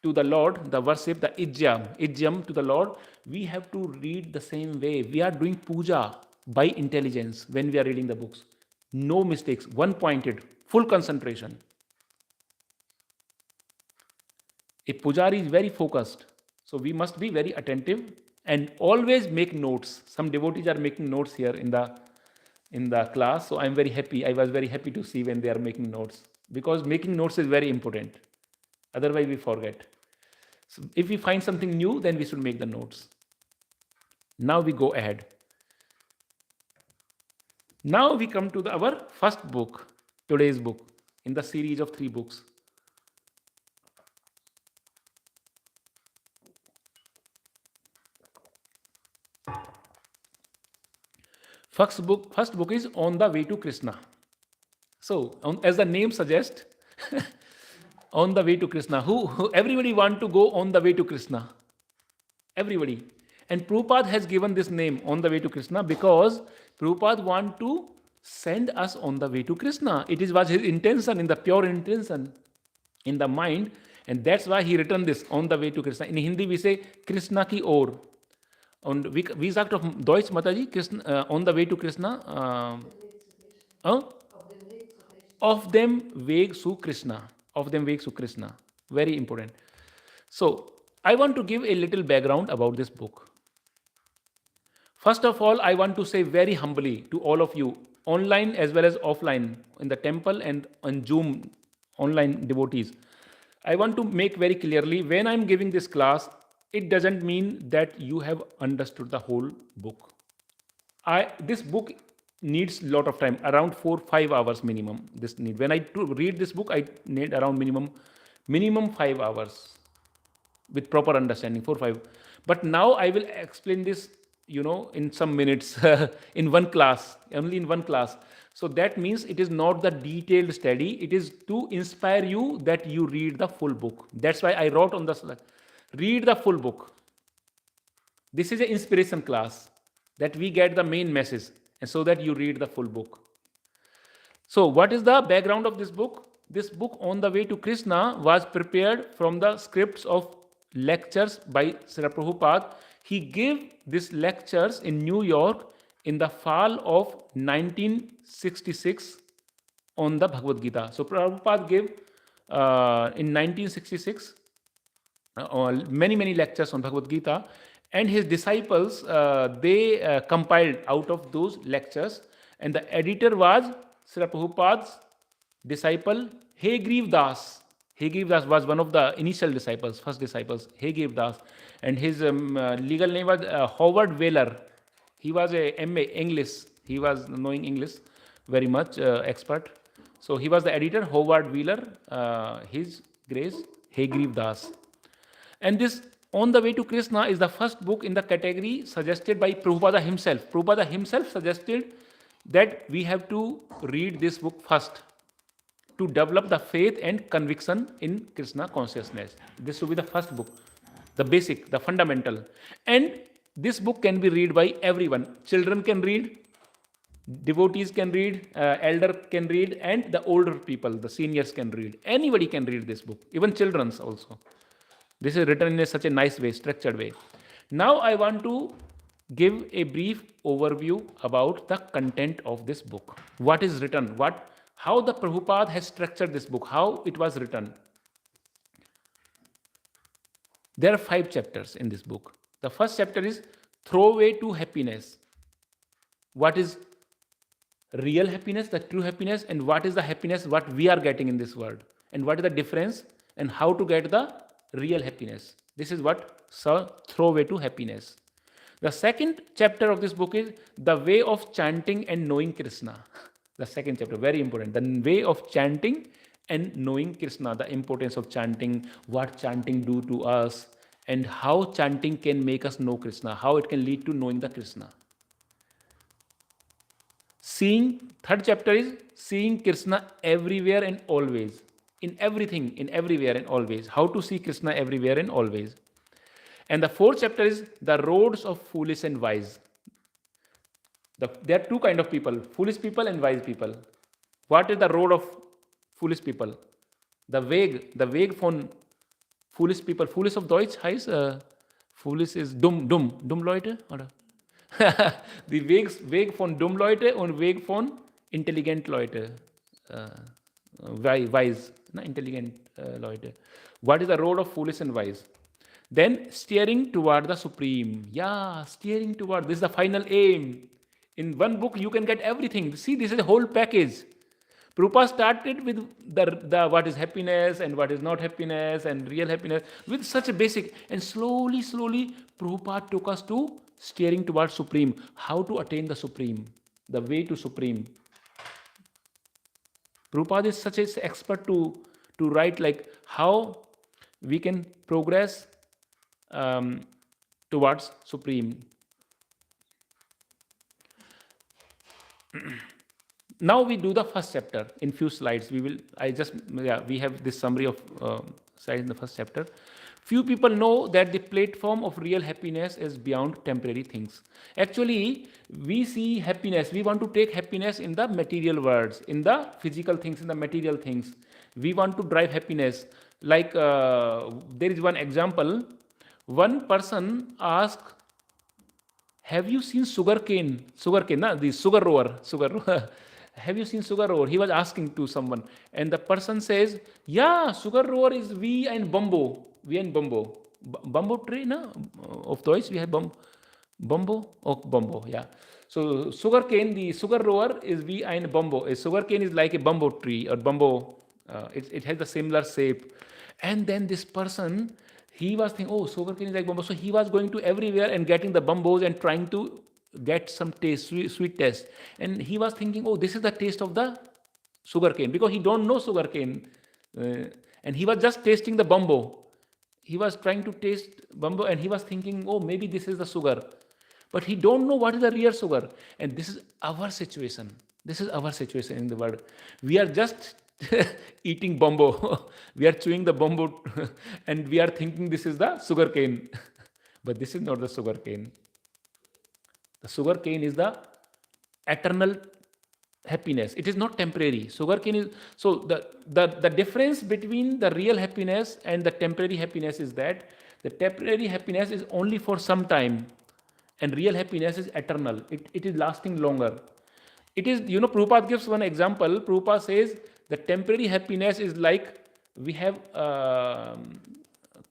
to the Lord, the worship, the ijjam to the Lord, we have to read the same way. We are doing puja by intelligence when we are reading the books. No mistakes, one-pointed, full concentration. A pujari is very focused. So we must be very attentive and always make notes. Some devotees are making notes here in the class. So I'm very happy. I was very happy to see when they are making notes, because making notes is very important. Otherwise we forget. So if we find something new, then we should make the notes. Now we go ahead. Now we come to our first book, today's book, in the series of 3 books. First book is On the Way to Krishna. So, as the name suggests, on the way to Krishna. Who everybody want to go on the way to Krishna. Everybody. And Prabhupada has given this name, On the Way to Krishna, because Prabhupada want to send us on the way to Krishna. It was his intention, in the pure intention, in the mind, and that's why he written this, On the Way to Krishna. In Hindi we say, Krishna ki or. Und wie sagt auf Deutsch, Mataji? On the way to Krishna? Of them Weg zu Krishna. Of them Weg zu Krishna. Very important. So, I want to give a little background about this book. First of all, I want to say very humbly to all of you, online as well as offline, in the temple and on Zoom, online devotees. I want to make very clearly, when I'm giving this class, it doesn't mean that you have understood the whole book. This book needs a lot of time, around 4-5 hours minimum. When I read this book, I need around minimum 5 hours with proper understanding, 4-5. But now I will explain this, in some minutes, in one class, only in one class. So that means it is not the detailed study. It is to inspire you that you read the full book. That's why I wrote on the slide, read the full book. This is an inspiration class, that we get the main message, and so that you read the full book. So what is the background of this book? This book, On the Way to Krishna, was prepared from the scripts of lectures by Srila Prabhupada. He gave these lectures in New York in the fall of 1966 on the Bhagavad Gita. So Prabhupada gave in 1966 many lectures on Bhagavad Gita, and his disciples, they compiled out of those lectures, and the editor was Srila Prabhupada's disciple Hegriv Das. Hegriv Das was one of the initial disciples, first disciples, Hegriv Das, and his legal name was Howard Wheeler. He was a MA English. He was knowing English very much, expert. So he was the editor, Howard Wheeler, his grace, Hegriv Das. And this On the Way to Krishna is the first book in the category suggested by Prabhupada himself. Prabhupada himself suggested that we have to read this book first. to develop the faith and conviction in Krishna consciousness. This will be the first book, the basic, the fundamental. And this book can be read by everyone. Children can read, devotees can read, elder can read, and the older people, the seniors can read. Anybody can read this book, even children's also. This is written in such a nice way, structured way. Now I want to give a brief overview about the content of this book. What is written? How the Prabhupada has structured this book, how it was written. There are 5 chapters in this book. The first chapter is Throwaway to Happiness. What is real happiness, the true happiness, and what is the happiness what we are getting in this world, and what is the difference, and how to get the real happiness. This is what Throwaway to Happiness. The second chapter of this book is The Way of Chanting and Knowing Krishna. The second chapter, very important. The way of chanting and knowing Krishna, the importance of chanting, what chanting do to us, and how chanting can make us know Krishna, how it can lead to knowing the Krishna. Third chapter is Seeing Krishna Everywhere and Always. In everything, in everywhere and always. How to see Krishna everywhere and always. And the fourth chapter is The Roads of Foolish and Wise. There are 2 kinds of people, foolish people and wise people. What is the road of foolish people? The Weg von foolish people. Foolish auf Deutsch heißt, foolish ist dumm Leute, oder? Die Weg von dumm Leute und Weg von intelligent Leute. Wise, intelligent Leute. What is the road of foolish and wise? Then steering toward the supreme. Yeah, steering toward. This is the final aim. In one book you can get everything. See, this is a whole package. Prabhupada started with the what is happiness and what is not happiness and real happiness with such a basic, and slowly Prabhupada took us to steering towards supreme. How to attain the supreme, the way to supreme. Prabhupada is such an expert to write like how we can progress towards supreme. Now we do the first chapter in few slides. We have this summary of slides in the first chapter. Few people know that the platform of real happiness is beyond temporary things. Actually, we see happiness. We want to take happiness in the material worlds, in the physical things, in the material things. We want to drive happiness. Like there is one example. One person asked, have you seen sugarcane? The sugar rower. Have you seen sugar rower? He was asking to someone. And the person says, yeah, sugar rower is we and bambo. Bambo tree, no? Of Deutsch, we have bambo. Oh, bambo, yeah. So sugarcane, the sugar rower is we and bambo. A sugarcane is like a bambo tree or bambo. It has a similar shape. And then this person, he was thinking, oh, sugarcane is like bambo. So he was going to everywhere and getting the bambos and trying to get some taste, sweet taste. And he was thinking, oh, this is the taste of the sugarcane, because he don't know sugarcane. And he was just tasting the bambo. He was trying to taste bambo and he was thinking, oh, maybe this is the sugar. But he don't know what is the real sugar. And this is our situation. This is our situation in the world. We are just eating bambo. We are chewing the bambo and we are thinking this is the sugar cane. But this is not the sugar cane. The sugar cane is the eternal happiness. It is not temporary. Sugar cane is, so the difference between the real happiness and the temporary happiness is that the temporary happiness is only for some time and real happiness is eternal. It is lasting longer. It is, Prabhupada gives one example. Prabhupada says the temporary happiness is like we have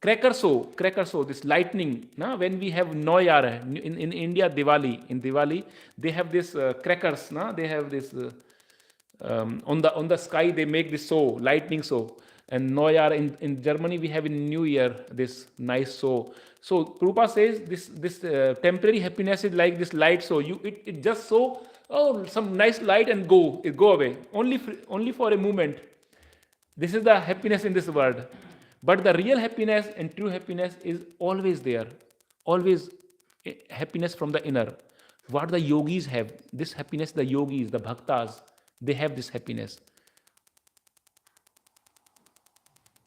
cracker show, this lightning. When we have Noyar in India, Diwali. In Diwali, they have this crackers. They have this on the sky. They make this show, lightning show. And Noyar in Germany, we have in New Year this nice show. So Prabhupada says this temporary happiness is like this light show. It just so some nice light and go away only for a moment. This is the happiness in this world. But the real happiness and true happiness is always there. Always happiness from the inner. What the yogis have, this happiness, the yogis, the bhaktas, they have this happiness.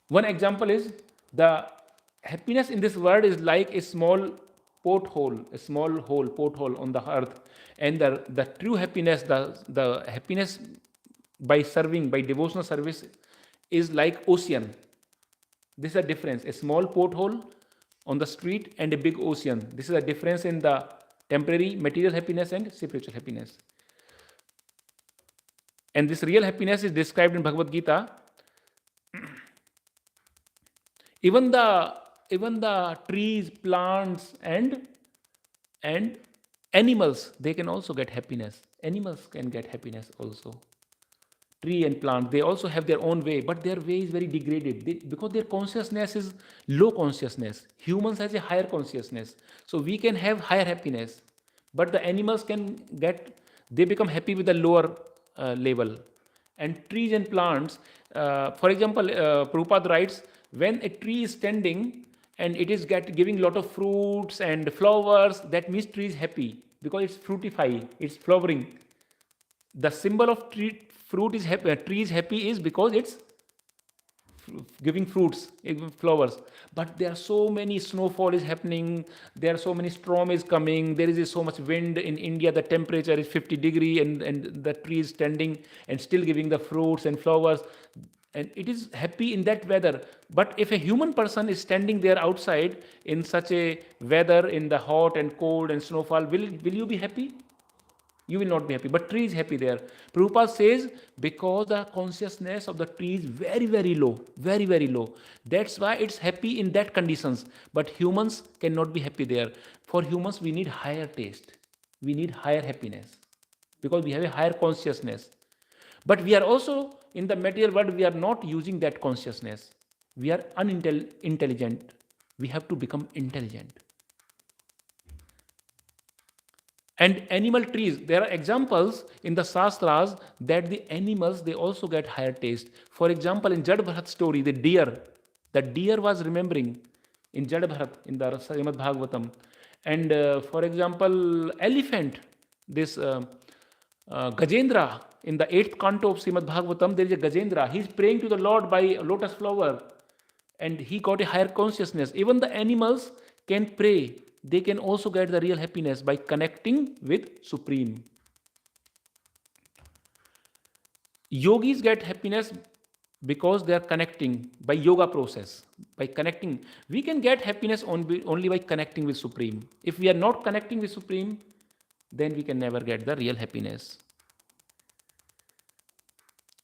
One example is the happiness in this world is like a small porthole, a small hole, porthole on the earth. And the true happiness, the happiness by serving, by devotional service, is like ocean. This is a difference. A small porthole on the street and a big ocean. This is a difference in the temporary material happiness and spiritual happiness. And this real happiness is described in Bhagavad Gita. Even the trees, plants, and animals, they can also get happiness. Animals can get happiness also. Tree and plant, they also have their own way, but their way is very degraded because their consciousness is low consciousness. Humans has a higher consciousness, so we can have higher happiness, but the animals can get, they become happy with the lower level. And trees and plants, for example, Prabhupada writes, when a tree is standing and it is giving lot of fruits and flowers, that means tree is happy because it's fruitify, it's flowering. The symbol of tree is happy is because it's giving fruits, flowers. But there are so many snowfall is happening, there are so many storm is coming, there is so much wind in India, the temperature is 50 degree, and the tree is standing and still giving the fruits and flowers, and it is happy in that weather. But if a human person is standing there outside in such a weather, in the hot and cold and snowfall, will you be happy? You will not be happy, but tree is happy there. Prabhupada says because the consciousness of the tree is very, very low, very, very low. That's why it's happy in that conditions. But humans cannot be happy there. For humans, we need higher taste. We need higher happiness because we have a higher consciousness. But we are also, in the material world, we are not using that consciousness. We are unintelligent. We have to become intelligent. And animal trees, there are examples in the Shastras that the animals, they also get higher taste. For example, in Jad Bharat story, the deer was remembering in Jad Bharat, in the Srimad Bhagavatam. And for example, elephant, this Gajendra, in the 8th canto of Srimad Bhagavatam, there is a Gajendra. He is praying to the Lord by a lotus flower, and he got a higher consciousness. Even the animals can pray. They can also get the real happiness by connecting with Supreme. Yogis get happiness because they are connecting by yoga process. By connecting, we can get happiness only by connecting with Supreme. If we are not connecting with Supreme, then we can never get the real happiness.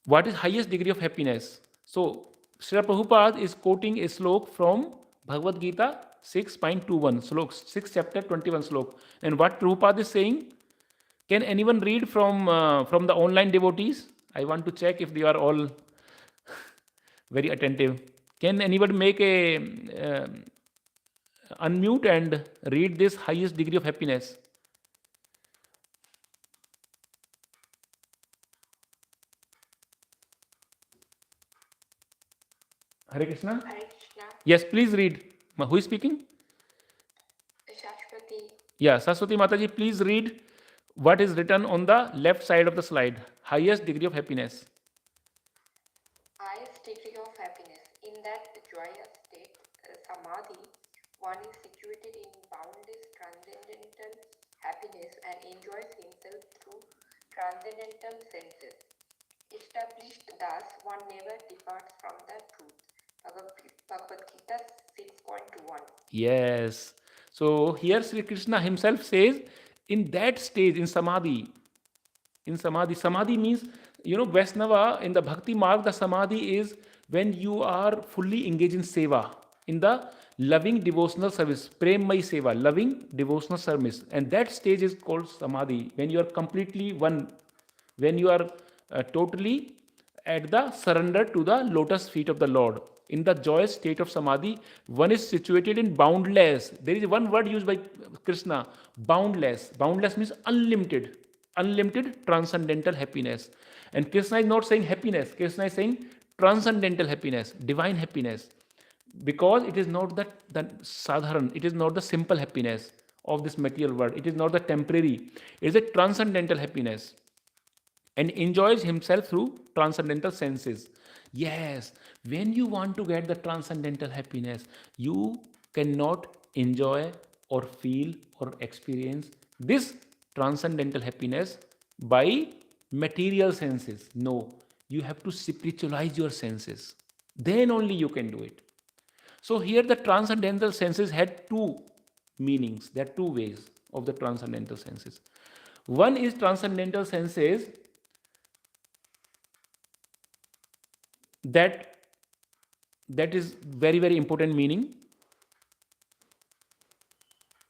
What is highest degree of happiness? So, Srila Prabhupada is quoting a slok from Bhagavad Gita 6.21, slok, 6 chapter 21 slok. And what Prabhupada is saying, can anyone read from the online devotees? I want to check if they are all very attentive. Can anyone make a unmute and read this highest degree of happiness? Hare Krishna? Hare Krishna. Yes, please read. Who is speaking? Shashwati. Yeah, Saraswati Mataji, please read what is written on the left side of the slide. Highest degree of happiness. Highest degree of happiness. In that joyous state, samadhi, one is situated in boundless transcendental happiness and enjoys himself through transcendental senses. Established thus, one never departs from the truth. Bhagavad Gita 6.1. Yes. So here Sri Krishna himself says, in that stage, in samadhi, samadhi means, Vaishnava, in the Bhakti Marg, the samadhi is when you are fully engaged in seva, in the loving devotional service, premmai seva, loving devotional service. And that stage is called samadhi, when you are completely one, when you are totally at the surrender to the lotus feet of the Lord. In the joyous state of samadhi, one is situated in boundless. There is one word used by Krishna, boundless. Boundless means unlimited, unlimited transcendental happiness. And Krishna is not saying happiness. Krishna is saying transcendental happiness, divine happiness. Because it is not the sadharan, it is not the simple happiness of this material world. It is not the temporary. It is a transcendental happiness. and enjoys himself through transcendental senses. Yes, when you want to get the transcendental happiness, you cannot enjoy or feel or experience this transcendental happiness by material senses. No, you have to spiritualize your senses. Then only you can do it. So here the transcendental senses had two meanings. There are two ways of the transcendental senses. One is transcendental senses that that is very very important meaning,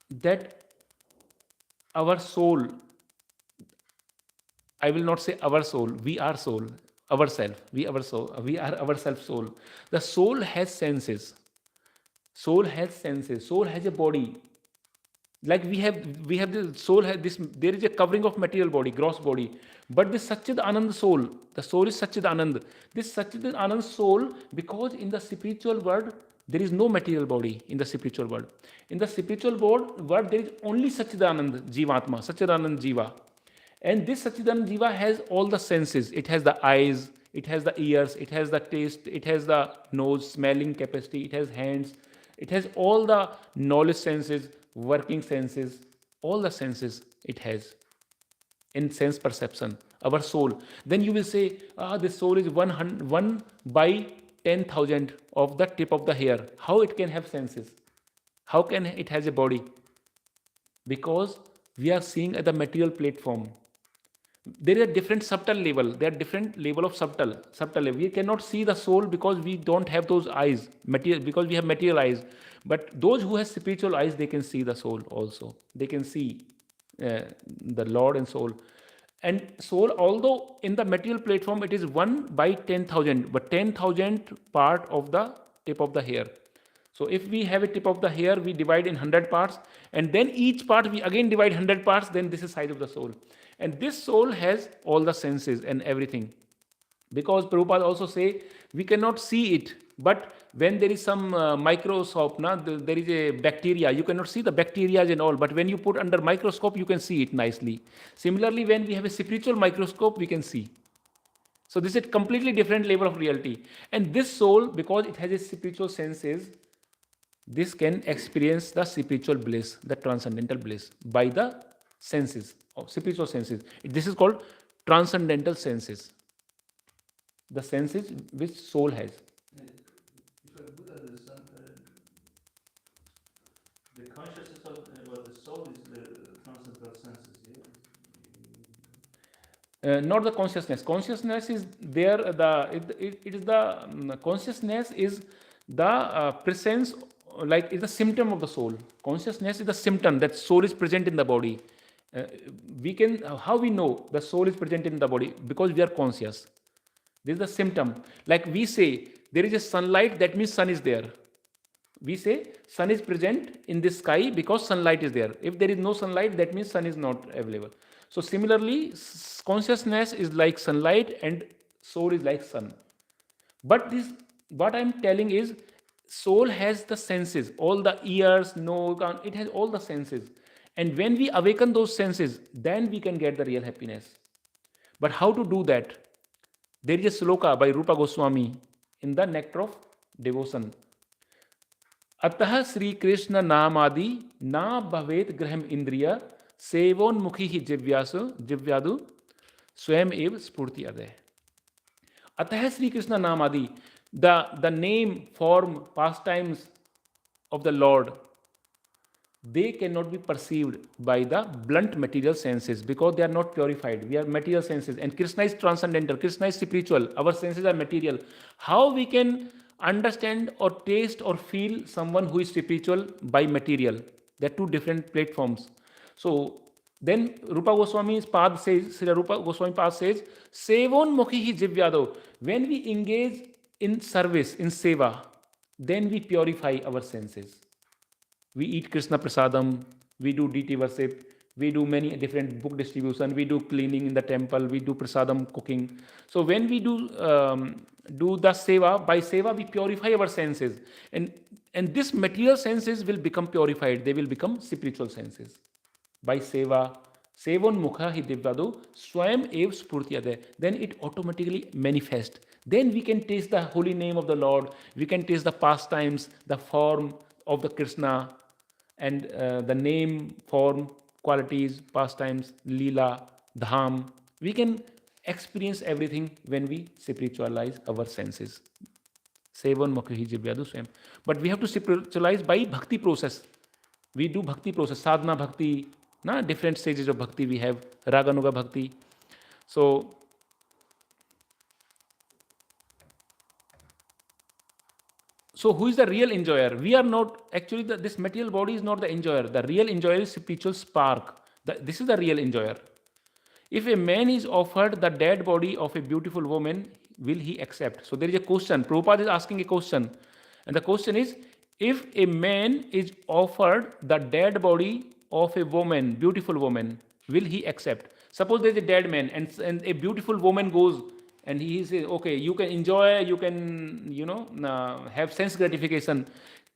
that our soul, I will not say our soul, we are soul, ourself, we our soul, we are ourself soul. The soul has senses. Soul has senses. Soul has a body. Like we have the soul has this, there is a covering of material body, gross body, but this Satchid Anand soul, the soul is Satchid Anand. This Satchid Anand soul, because in the spiritual world there is no material body. In the spiritual world, in the spiritual world there is only Satchidanand Jivatma, Satchidanand Jiva. And this Satchidanand Jiva has all the senses. It has the eyes, it has the ears, it has the taste, it has the nose, smelling capacity, it has hands, it has all the knowledge senses, working senses, all the senses it has in sense perception, our soul. Then you will say, this soul is 1 by 10,000 of the tip of the hair. How it can have senses? How can it has a body? Because we are seeing at the material platform. There is a different subtle level. There are different level of subtle level. We cannot see the soul because we don't have those eyes, material, because we have material eyes. But those who have spiritual eyes, they can see the soul also. They can see the Lord and soul. And soul, although in the material platform it is 1 by 10,000, but 10,000 part of the tip of the hair. So if we have a tip of the hair, we divide in 100 parts, and then each part we again divide 100 parts, then this is size of the soul. And this soul has all the senses and everything. Because Prabhupada also say, we cannot see it, but when there is some microscope, there is a bacteria, you cannot see the bacteria and all, but when you put under microscope, you can see it nicely. Similarly, when we have a spiritual microscope, we can see. So this is a completely different level of reality. And this soul, because it has a spiritual senses, this can experience the spiritual bliss, the transcendental bliss, by the senses, of spiritual senses. This is called transcendental senses. The senses which soul has. If I put at the consciousness of the soul is the transcendental senses, yeah? Not the consciousness. Consciousness is there. It is the consciousness is the presence, like is the symptom of the soul. Consciousness is the symptom that soul is present in the body. We can, how we know the soul is present in the body? Because we are conscious. This is the symptom. Like we say, there is a sunlight, that means sun is there. We say sun is present in the sky because sunlight is there. If there is no sunlight, that means sun is not available. So similarly, consciousness is like sunlight and soul is like sun. But this, what I am telling is, soul has the senses, all the ears, nose, it has all the senses. And when we awaken those senses, then we can get the real happiness. But how to do that? There is a sloka by Rupa Goswami in the Nectar of Devotion. Atah Sri Krishna Namadi na bhavet graham indriya sevon mukhi hi jivyadu swayam ev spurti ade. Atah Sri Krishna Namadi, the name, form, pastimes of the Lord, they cannot be perceived by the blunt material senses because they are not purified. We are material senses, and Krishna is transcendental, Krishna is spiritual, our senses are material. How we can understand or taste or feel someone who is spiritual? By material. There are two different platforms. So then Rupa Goswami's path says, Sri Rupa Goswami path says, Sevon mukhi hi jivyado. When we engage in service, in seva, then we purify our senses. We eat Krishna Prasadam, we do deity worship, we do many different book distribution, we do cleaning in the temple, we do Prasadam cooking. So when we do the seva, by seva we purify our senses. And this material senses will become purified, they will become spiritual senses. By seva, Sevon hi divyado swayam ev spurtiyade. Then it automatically manifests. Then we can taste the holy name of the Lord. We can taste the pastimes, the form of the Krishna, and the name, form, qualities, pastimes, lila, dham. We can experience everything when we spiritualize our senses. Sevan Mukhi Jivyadu Swam. But we have to spiritualize by bhakti process. We do bhakti process, sadhana bhakti, different stages of bhakti we have, raganuga bhakti. So who is the real enjoyer? We are not, actually, this material body is not the enjoyer. The real enjoyer is spiritual spark. This is the real enjoyer. If a man is offered the dead body of a beautiful woman, will he accept? So there is a question. Prabhupada is asking a question. And the question is, if a man is offered the dead body of a woman, beautiful woman, will he accept? Suppose there is a dead man and a beautiful woman goes and he says, okay, you can enjoy, you can, have sense gratification.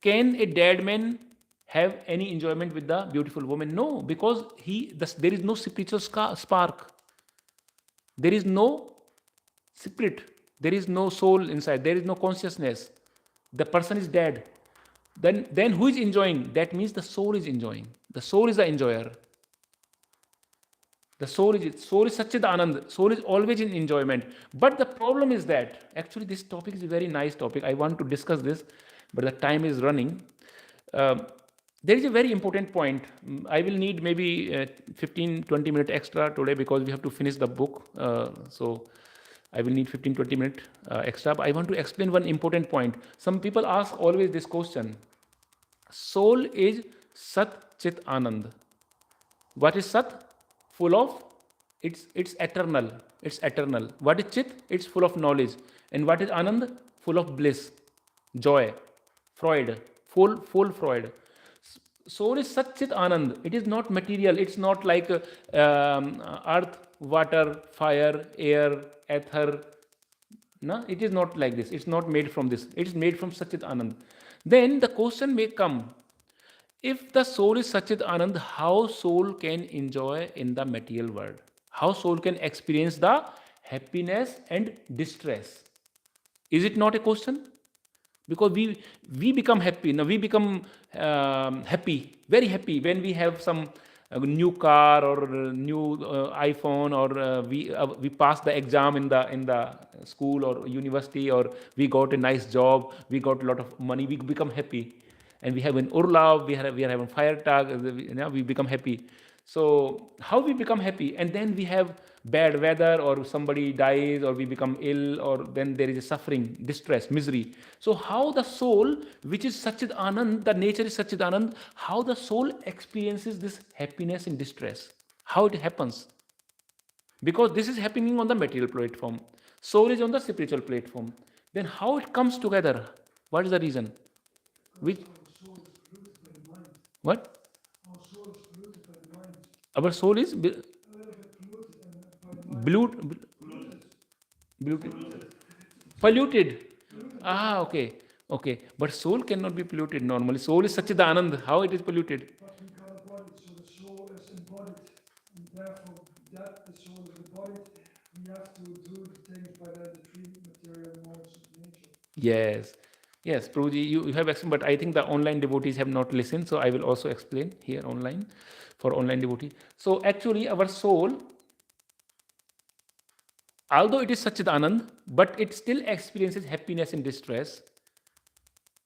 Can a dead man have any enjoyment with the beautiful woman? No, because there is no spiritual spark. There is no spirit. There is no soul inside. There is no consciousness. The person is dead. Then who is enjoying? That means the soul is enjoying. The soul is the enjoyer. The soul is Satchid Anand. Soul is always in enjoyment. But the problem is that, actually this topic is a very nice topic. I want to discuss this, but the time is running. There is a very important point. I will need maybe 15-20 minutes extra today because we have to finish the book. So I will need 15-20 minutes extra. But I want to explain one important point. Some people ask always this question. Soul is Sat Chit Anand. What is Sat? Full of, it's eternal. It's eternal. What is Chit? It's full of knowledge. And what is Anand? Full of bliss, joy, Freud, full Freud. Soul is Sat Chit Anand. It is not material. It's not like earth, water, fire, air, ether. No, it is not like this. It's not made from this. It is made from Sat Chit Anand. Then the question may come, if the soul is Satchit Anand, how soul can enjoy in the material world? How soul can experience the happiness and distress? Is it not a question? Because we become happy. Now we become happy, very happy when we have some new car or new iPhone, or we pass the exam in the school or university, or we got a nice job, we got a lot of money, we become happy. And we have an urlaub, we are having fire tag, we become happy. So how we become happy? And then we have bad weather, or somebody dies, or we become ill, or then there is a suffering, distress, misery. So how the soul, which is Satchid Anand, the nature is Satchid Anand, how the soul experiences this happiness in distress? How it happens? Because this is happening on the material platform. Soul is on the spiritual platform. Then how it comes together? What is the reason? Which? What? Our soul is polluted. Ah, okay. Okay. But soul cannot be polluted normally. Soul is Satchidanand. How it is polluted? But we got a body, so the soul is embodied. And therefore, that the soul is embodied, we have to do the things by the three material modes of nature. Yes. Yes, Prabhuji, you have explained, but I think the online devotees have not listened, so I will also explain here online for online devotees. So actually our soul, although it is Satchid Anand, but it still experiences happiness and distress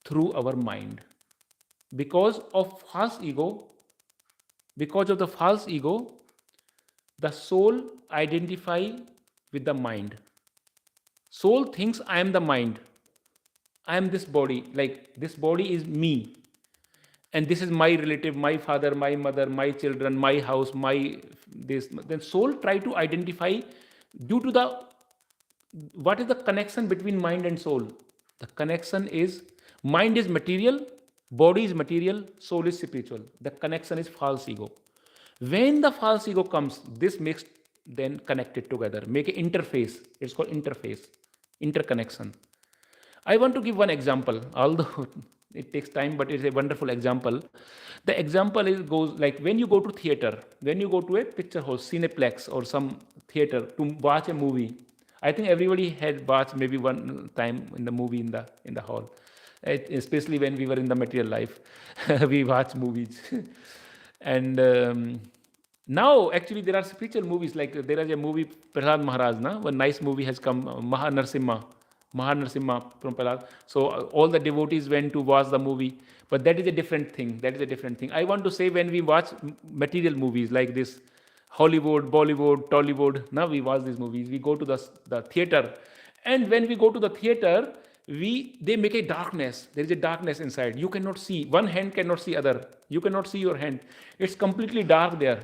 through our mind. Because of false ego, because of the false ego, the soul identify with the mind. Soul thinks I am the mind. I am this body, like this body is me. And this is my relative, my father, my mother, my children, my house, my this. Then soul try to identify due to what is the connection between mind and soul? The connection is, mind is material, body is material, soul is spiritual. The connection is false ego. When the false ego comes, this makes then connected together, make an interface. It's called interface, interconnection. I want to give one example, although It takes time, but it's a wonderful example. The example goes like when you go to theater, when you go to a picture hall, Cineplex or some theater to watch a movie. I think everybody had watched maybe one time in the movie in the hall, especially when we were in the material life. We watch movies, and now actually there are spiritual movies. Like there is a movie Prahlad Maharaj, na one nice movie has come, Mahanarsimha from Prahlad. So all the devotees went to watch the movie, but that is a different thing. That is a different thing. I want to say when we watch material movies like this, Hollywood, Bollywood, Tollywood, now we watch these movies. We go to the theater, and when we go to the theater, they make a darkness. There is a darkness inside. You cannot see. One hand cannot see other. You cannot see your hand. It's completely dark there.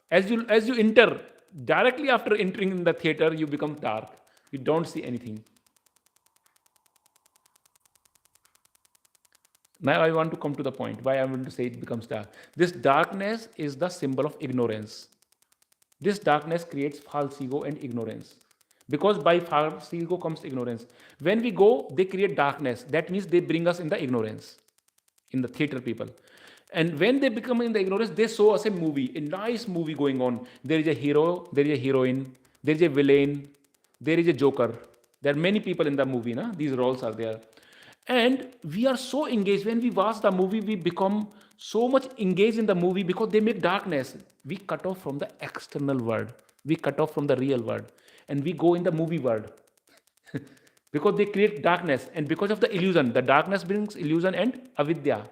As you enter, directly after entering in the theater, you become dark. You don't see anything. Now I want to come to the point why I want to say it becomes dark. This darkness is the symbol of ignorance. This darkness creates false ego and ignorance. Because by false ego comes ignorance. When we go, they create darkness. That means they bring us in the ignorance, in the theater people. And when they become in the ignorance, they show us a movie, a nice movie going on. There is a hero, there is a heroine, there is a villain, there is a joker. There are many people in the movie, na? These roles are there. And we are so engaged. When we watch the movie, we become so much engaged in the movie because they make darkness. We cut off from the external world. We cut off from the real world. And we go in the movie world. Because they create darkness. And because of the illusion, the darkness brings illusion and avidya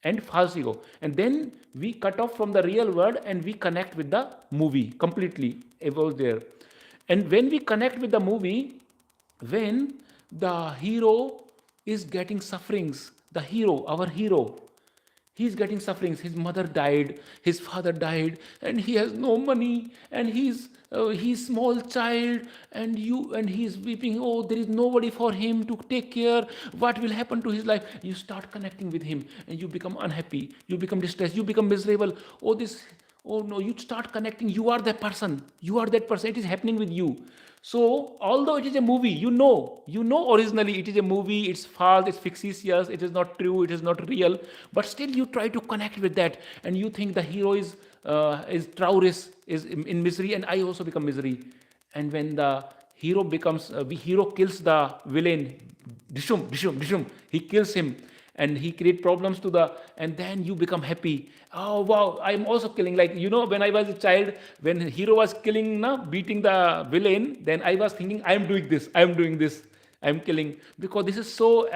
and false ego. And then we cut off from the real world and we connect with the movie completely. It was there. And when we connect with the movie, when the hero is getting sufferings, the hero, our hero, he's getting sufferings. His mother died, his father died, and he has no money, and he's small child, and he's weeping. Oh, there is nobody for him to take care. What will happen to his life? You start connecting with him, and you become unhappy. You become distressed. You become miserable. Oh no, you start connecting. You are that person. You are that person. It is happening with you. So, although it is a movie, you know originally it is a movie, it's false, it's fictitious, it is not true, it is not real, but still you try to connect with that, and you think the hero is Trauris, is in misery, and I also become misery. And when the hero kills the villain, dishum, he kills him, and he create problems and then you become happy. Oh wow, I'm also killing. Like, when I was a child, when hero was killing, beating the villain, then I was thinking, I'm doing this, I'm killing. Because this is so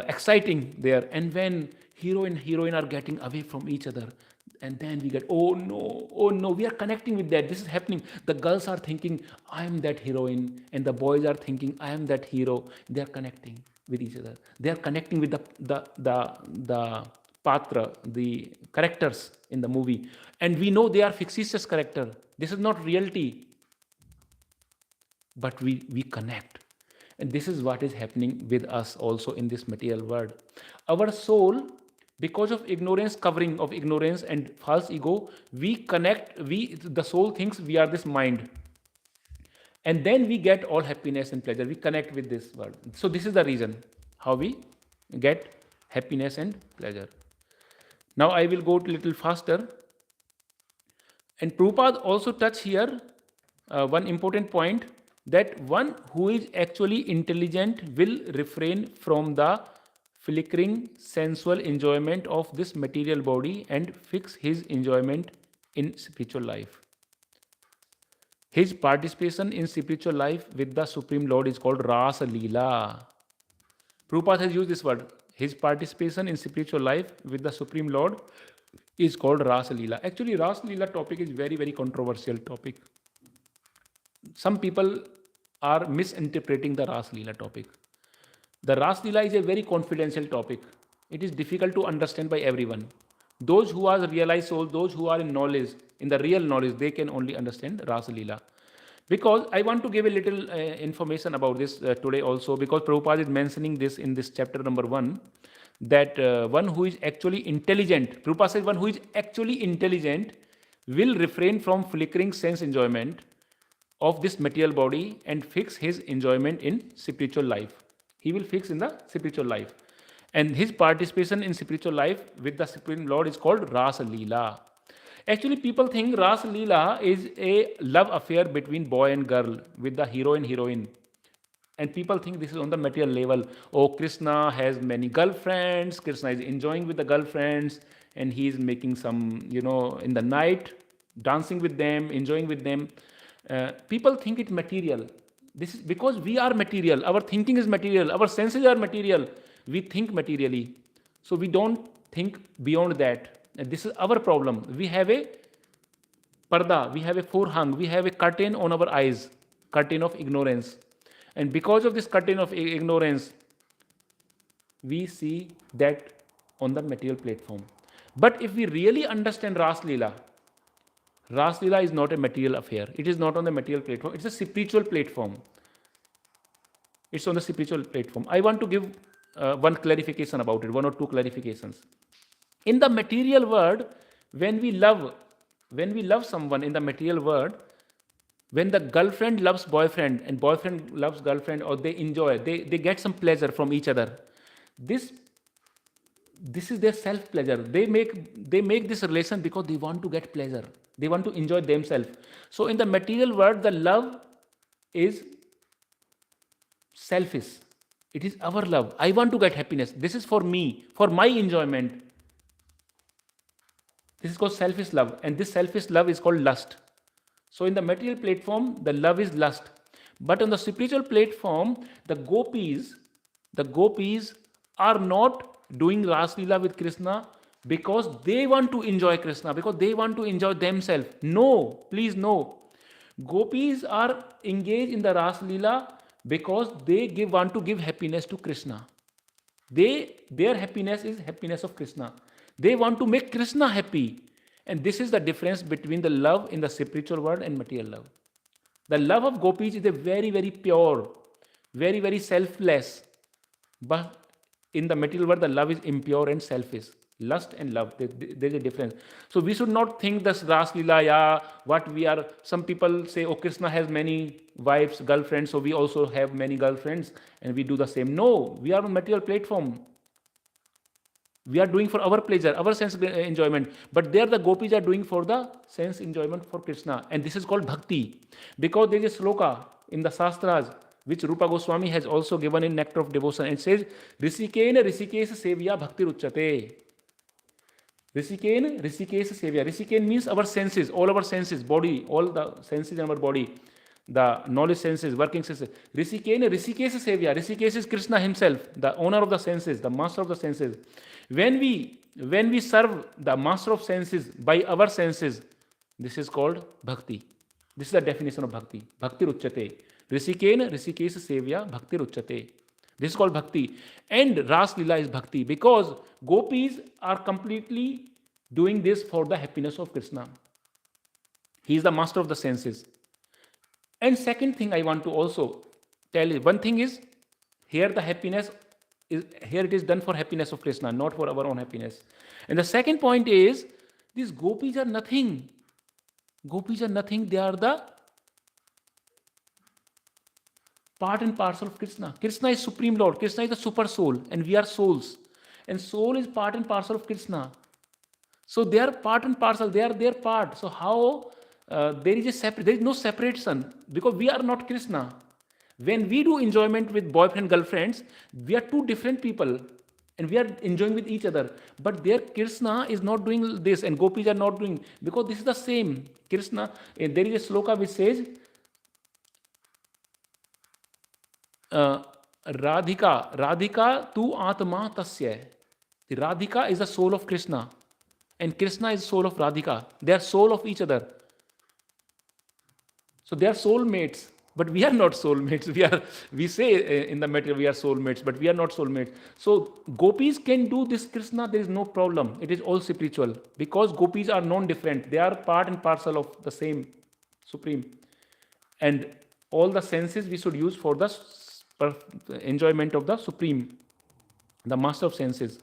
exciting there. And when hero and heroine are getting away from each other, and then we get, oh no, we are connecting with that. This is happening. The girls are thinking, I am that heroine, and the boys are thinking, I am that hero. They are connecting with each other. They are connecting with the patra, the characters in the movie. And we know they are fictitious character. This is not reality. But we connect. And this is what is happening with us also in this material world. Our soul, because of ignorance, covering of ignorance and false ego, we connect, the soul thinks we are this mind. And then we get all happiness and pleasure. We connect with this world. So this is the reason how we get happiness and pleasure. Now I will go a little faster. And Prabhupada also touch here one important point, that one who is actually intelligent will refrain from the flickering sensual enjoyment of this material body and fix his enjoyment in spiritual life. His participation in spiritual life with the Supreme Lord is called Rasa Leela. Prabhupada has used this word. His participation in spiritual life with the Supreme Lord is called Rasa Leela. Actually, Rasa Leela topic is very, very controversial topic. Some people are misinterpreting the Rasa Leela topic. The Rasa Leela is a very confidential topic. It is difficult to understand by everyone. Those who are realized souls, those who are in knowledge, in the real knowledge, they can only understand Rasa Leela. Because I want to give a little information about this today also, because Prabhupada is mentioning this in this chapter number 1, that one who is actually intelligent, Prabhupada says one who is actually intelligent will refrain from flickering sense enjoyment of this material body and fix his enjoyment in spiritual life. He will fix in the spiritual life. And his participation in spiritual life with the Supreme Lord is called Rasa Leela. Actually, people think Rasa Leela is a love affair between boy and girl with the hero and heroine. And people think this is on the material level. Oh, Krishna has many girlfriends, Krishna is enjoying with the girlfriends, and he is making some, in the night, dancing with them, enjoying with them. People think it material. This is because we are material. Our thinking is material. Our senses are material. We think materially. So we don't think beyond that. And this is our problem. We have a parda, we have a forehang, we have a curtain on our eyes, curtain of ignorance. And because of this curtain of ignorance, we see that on the material platform. But if we really understand Ras Leela is not a material affair. It is not on the material platform. It's a spiritual platform. It's on the spiritual platform. I want to give one clarification about it, one or two clarifications. In the material world, when we love someone in the material world, when the girlfriend loves boyfriend and boyfriend loves girlfriend, or they enjoy, they get some pleasure from each other. This is their self pleasure. They make this relation because they want to get pleasure. They want to enjoy themselves. So in the material world, the love is selfish. It is our love. I want to get happiness. This is for me, for my enjoyment. This is called selfish love, and this selfish love is called lust. So in the material platform, the love is lust. But on the spiritual platform, the gopis are not doing Ras Leela with Krishna because they want to enjoy Krishna, because they want to enjoy themselves. No, please no. Gopis are engaged in the Ras Leela because they want to give happiness to Krishna. Their happiness is happiness of Krishna. They want to make Krishna happy. And this is the difference between the love in the spiritual world and material love. The love of gopis is a very, very pure, very, very selfless. But in the material world, the love is impure and selfish. Lust and love, there's a difference. So we should not think this Ras Leela, what we are. Some people say, oh, Krishna has many wives, girlfriends, so we also have many girlfriends and we do the same. No, we are on material platform. We are doing for our pleasure, our sense enjoyment. But there the gopis are doing for the sense enjoyment for Krishna. And this is called bhakti. Because there is a sloka in the Shastras, which Rupa Goswami has also given in Nectar of Devotion. And it says, Risikena Rishikesh Sevya Bhakti Ruchate. Risikena Rishikesh Sevya. Rishikesh means our senses, all our senses, body, all the senses in our body. The knowledge senses, working senses. Rishikesh Sevya. Rishikesh is Krishna himself, the owner of the senses, the master of the senses. When we serve the master of senses by our senses, this is called bhakti. This is the definition of bhakti. Bhakti ruchyate. Rishikesh Sevya Bhakti ruchyate. This is called bhakti. And Ras Leela is bhakti because gopis are completely doing this for the happiness of Krishna. He is the master of the senses. And second thing I want to also tell you, one thing is, here the happiness is, here it is done for happiness of Krishna, not for our own happiness. And the second point is, these gopis are nothing. Gopis are nothing, they are the part and parcel of Krishna. Krishna is Supreme Lord, Krishna is the super soul, and we are souls. And soul is part and parcel of Krishna. So they are part and parcel, they are their part. So how there is no separation, because we are not Krishna. When we do enjoyment with boyfriend, girlfriends, we are two different people and we are enjoying with each other. But their Krishna is not doing this and gopis are not doing, because this is the same. Krishna, there is a sloka which says, Radhika tu atma tasya. The Radhika is the soul of Krishna and Krishna is the soul of Radhika. They are soul of each other. So they are soulmates, but we are not soulmates. We say in the material we are soulmates, but we are not soulmates. So gopis can do this Krishna, there is no problem. It is all spiritual because gopis are non-different. They are part and parcel of the same Supreme. And all the senses we should use for the enjoyment of the Supreme, the master of senses.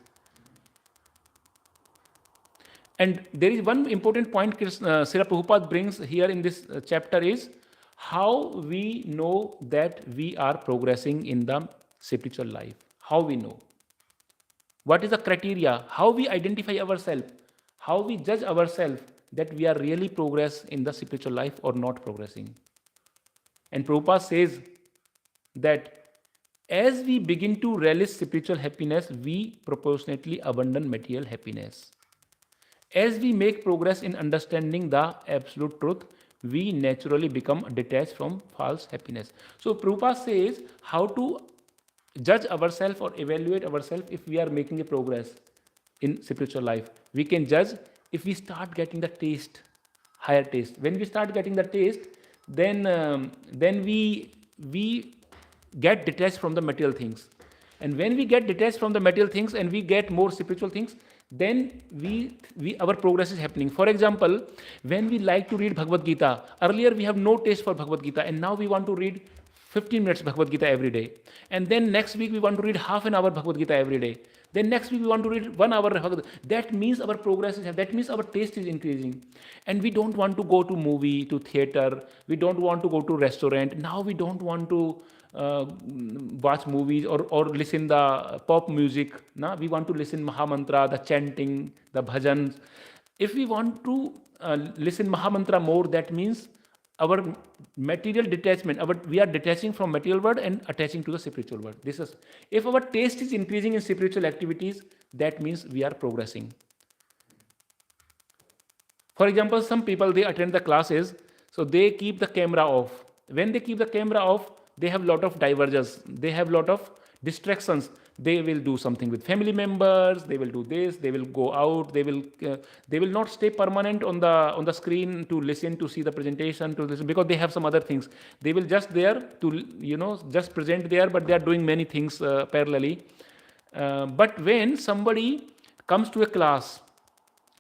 And there is one important point Srila Prabhupada brings here in this chapter is how we know that we are progressing in the spiritual life? How we know? What is the criteria? How we identify ourselves? How we judge ourselves that we are really progress in the spiritual life or not progressing? And Prabhupada says that as we begin to relish spiritual happiness, we proportionately abandon material happiness. As we make progress in understanding the absolute truth, we naturally become detached from false happiness. So Prabhupada says how to judge ourselves or evaluate ourselves if we are making a progress in spiritual life. We can judge if we start getting the taste, higher taste. When we start getting the taste, then we get detached from the material things. And when we get detached from the material things and we get more spiritual things, then our progress is happening. For example, when we like to read Bhagavad Gita, earlier we have no taste for Bhagavad Gita, and now we want to read 15 minutes Bhagavad Gita every day. And then next week we want to read half an hour Bhagavad Gita every day. Then next week we want to read 1 hour Bhagavad Gita. That means our progress is, that means our taste is increasing. And we don't want to go to movie, to theater. We don't want to go to restaurant. Now we don't want to watch movies or listen the pop music. Now we want to listen Mahamantra, the chanting, the bhajans. If we want to listen Mahamantra more, that means our material detachment, we are detaching from material world and attaching to the spiritual world. This is, if our taste is increasing in spiritual activities, that means we are progressing. For example, some people, they attend the classes, so they keep the camera off. When they keep the camera off, they have lot of divergence, they have lot of distractions. They will do something with family members, they will do this, they will go out, they will not stay permanent on the screen to listen, to see the presentation, to listen, because they have some other things. They will just there to just present there, but they are doing many things parallelly. But when somebody comes to a class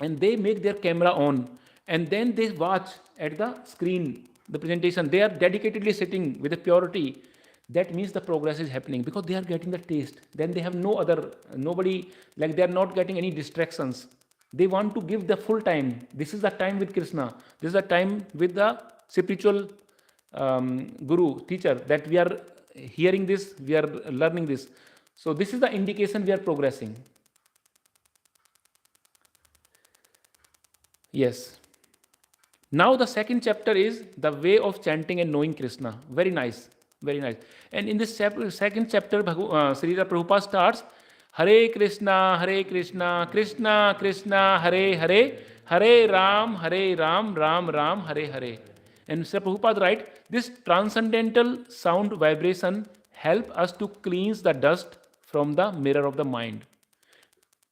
and they make their camera on and then they watch at the screen the presentation, they are dedicatedly sitting with a purity. That means the progress is happening because they are getting the taste. Then they have nobody, like they are not getting any distractions. They want to give the full time. This is the time with Krishna. This is the time with the spiritual guru, teacher, that we are hearing this, we are learning this. So this is the indication we are progressing. Yes. Now the second chapter is the way of chanting and knowing Krishna. Very nice. Very nice. And in this second chapter, Srila Prabhupada starts, Hare Krishna, Krishna Krishna, Hare Hare, Hare Ram, Ram Ram, Hare Hare. And Srila Prabhupada writes, this transcendental sound vibration help us to cleanse the dust from the mirror of the mind.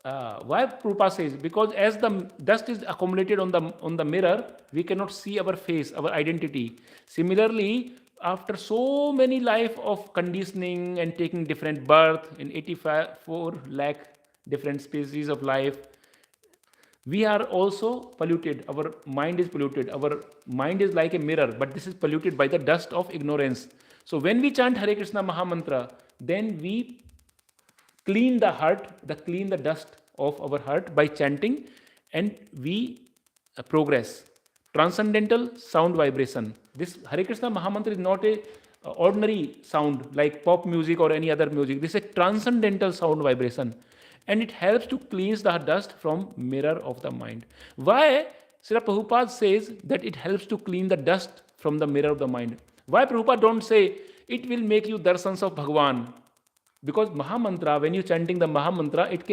Why Prabhupada says? Because as the dust is accumulated on the mirror, we cannot see our face, our identity. Similarly, after so many life of conditioning and taking different birth in 84 lakh different species of life, we are also polluted. Our mind is polluted. Our mind is like a mirror, but this is polluted by the dust of ignorance. So when we chant Hare Krishna Mahamantra, then we clean the heart, clean the dust of our heart by chanting, and we progress. Transcendental sound vibration. This Hare Krishna Mahamantra is not a ordinary sound like pop music or any other music. This is a transcendental sound vibration, and it helps to cleanse the dust from mirror of the mind. Why Srila Prabhupada says that it helps to clean the dust from the mirror of the mind? Why Prabhupada don't say it will make you darshans of Bhagavan? Because Mahamantra, when you're chanting the Mahamantra, it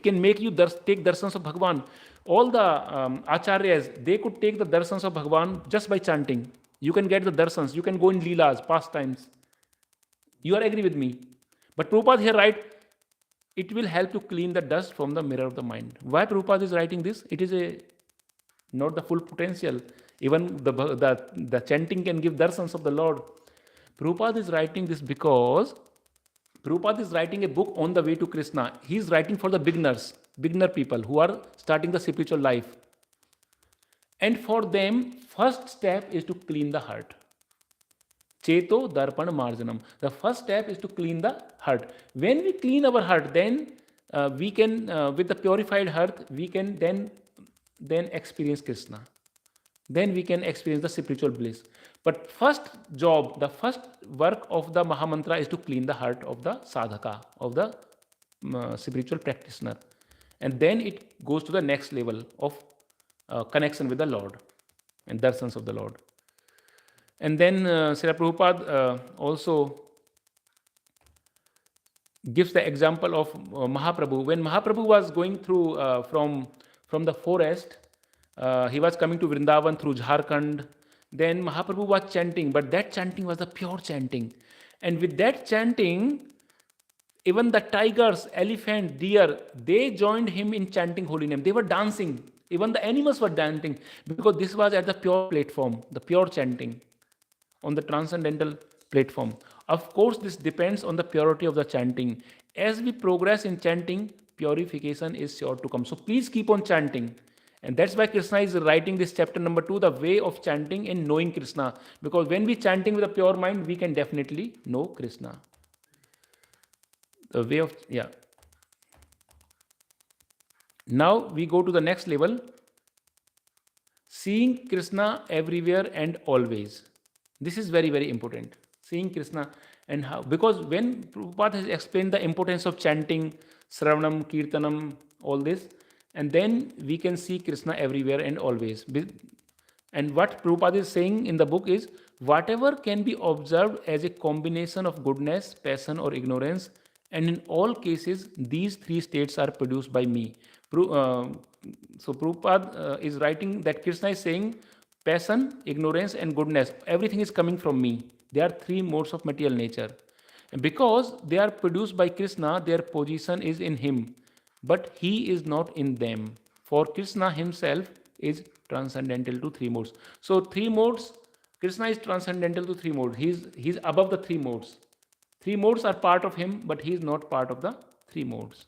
can make you take darshans of Bhagavan. All the acharyas, they could take the darshans of Bhagavan just by chanting. You can get the darshans, you can go in leelas, pastimes. You are agree with me? But Prabhupada here write, it will help to clean the dust from the mirror of the mind. Why Prabhupada is writing this? It is not the full potential. Even the chanting can give darshans of the Lord. Prabhupada is writing this because Prabhupada is writing a book on the way to Krishna. He is writing for the beginner people who are starting the spiritual life. And for them, first step is to clean the heart. Cheto darpan marjanam. The first step is to clean the heart. When we clean our heart, then we can, with the purified heart, we can then experience Krishna. then we can experience the spiritual bliss. But first job, the first work of the Mahamantra is to clean the heart of the sadhaka, of the spiritual practitioner. And then it goes to the next level of connection with the Lord and darsans of the Lord. And then Srila Prabhupada also gives the example of Mahaprabhu. When Mahaprabhu was going through from the forest, he was coming to Vrindavan through Jharkhand. Then Mahaprabhu was chanting, but that chanting was the pure chanting. And with that chanting, even the tigers, elephant, deer, they joined him in chanting holy name. They were dancing. Even the animals were dancing, because this was at the pure platform, the pure chanting on the transcendental platform. Of course, this depends on the purity of the chanting. As we progress in chanting, purification is sure to come. So please keep on chanting. And that's why Krishna is writing this chapter number 2, the way of chanting and knowing Krishna. Because when we chanting with a pure mind, we can definitely know Krishna. The way of, yeah. Now we go to the next level. Seeing Krishna everywhere and always. This is very, very important. Seeing Krishna and how, because when Prabhupada has explained the importance of chanting, Sravanam, Kirtanam, all this, and then we can see Krishna everywhere and always. And what Prabhupada is saying in the book is, whatever can be observed as a combination of goodness, passion or ignorance, and in all cases, these three states are produced by me. So Prabhupada is writing that Krishna is saying, passion, ignorance and goodness, everything is coming from me. They are three modes of material nature. And because they are produced by Krishna, their position is in him, but he is not in them. For Krishna himself is transcendental to three modes. So three modes, Krishna is transcendental to three modes. He is above the three modes. Three modes are part of him, but he is not part of the three modes.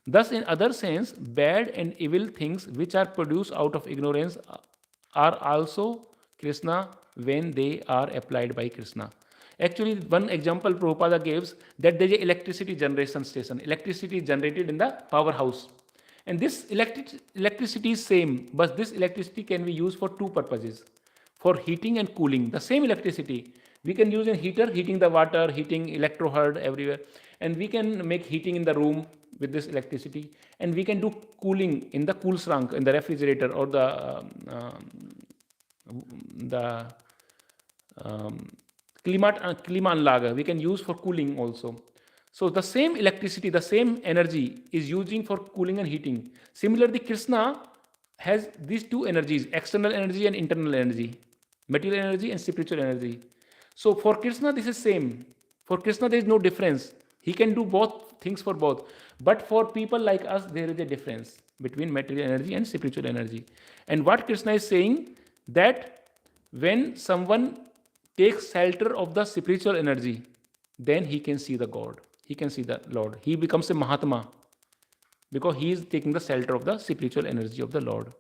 Thus, in other sense, bad and evil things which are produced out of ignorance are also Krishna when they are applied by Krishna. Actually, one example Prabhupada gives, that there is an electricity generation station. Electricity is generated in the powerhouse. And this electricity is same, but this electricity can be used for two purposes. For heating and cooling. The same electricity we can use in heater, heating the water, heating electroherd everywhere. And we can make heating in the room with this electricity. And we can do cooling in the cool shrunk, in the refrigerator or the Klimaanlage we can use for cooling also. So the same electricity, the same energy is using for cooling and heating. Similarly, Krishna has these two energies, external energy and internal energy, material energy and spiritual energy. So for Krishna, this is same. For Krishna, there is no difference. He can do both things for both. But for people like us, there is a difference between material energy and spiritual energy. And what Krishna is saying, that when someone takes shelter of the spiritual energy, then he can see the God. He can see the Lord. He becomes a Mahatma because he is taking the shelter of the spiritual energy of the Lord.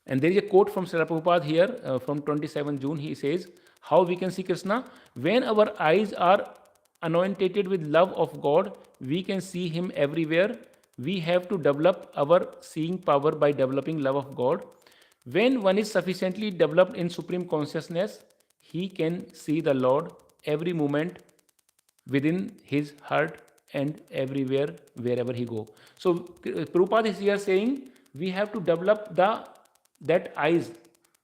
And there is a quote from Srila Prabhupada here from 27 June. He says, how we can see Krishna? When our eyes are anointed with love of God, we can see him everywhere. We have to develop our seeing power by developing love of God. When one is sufficiently developed in supreme consciousness, he can see the Lord every moment within his heart and everywhere, wherever he go. So Prabhupada is here saying we have to develop that eyes,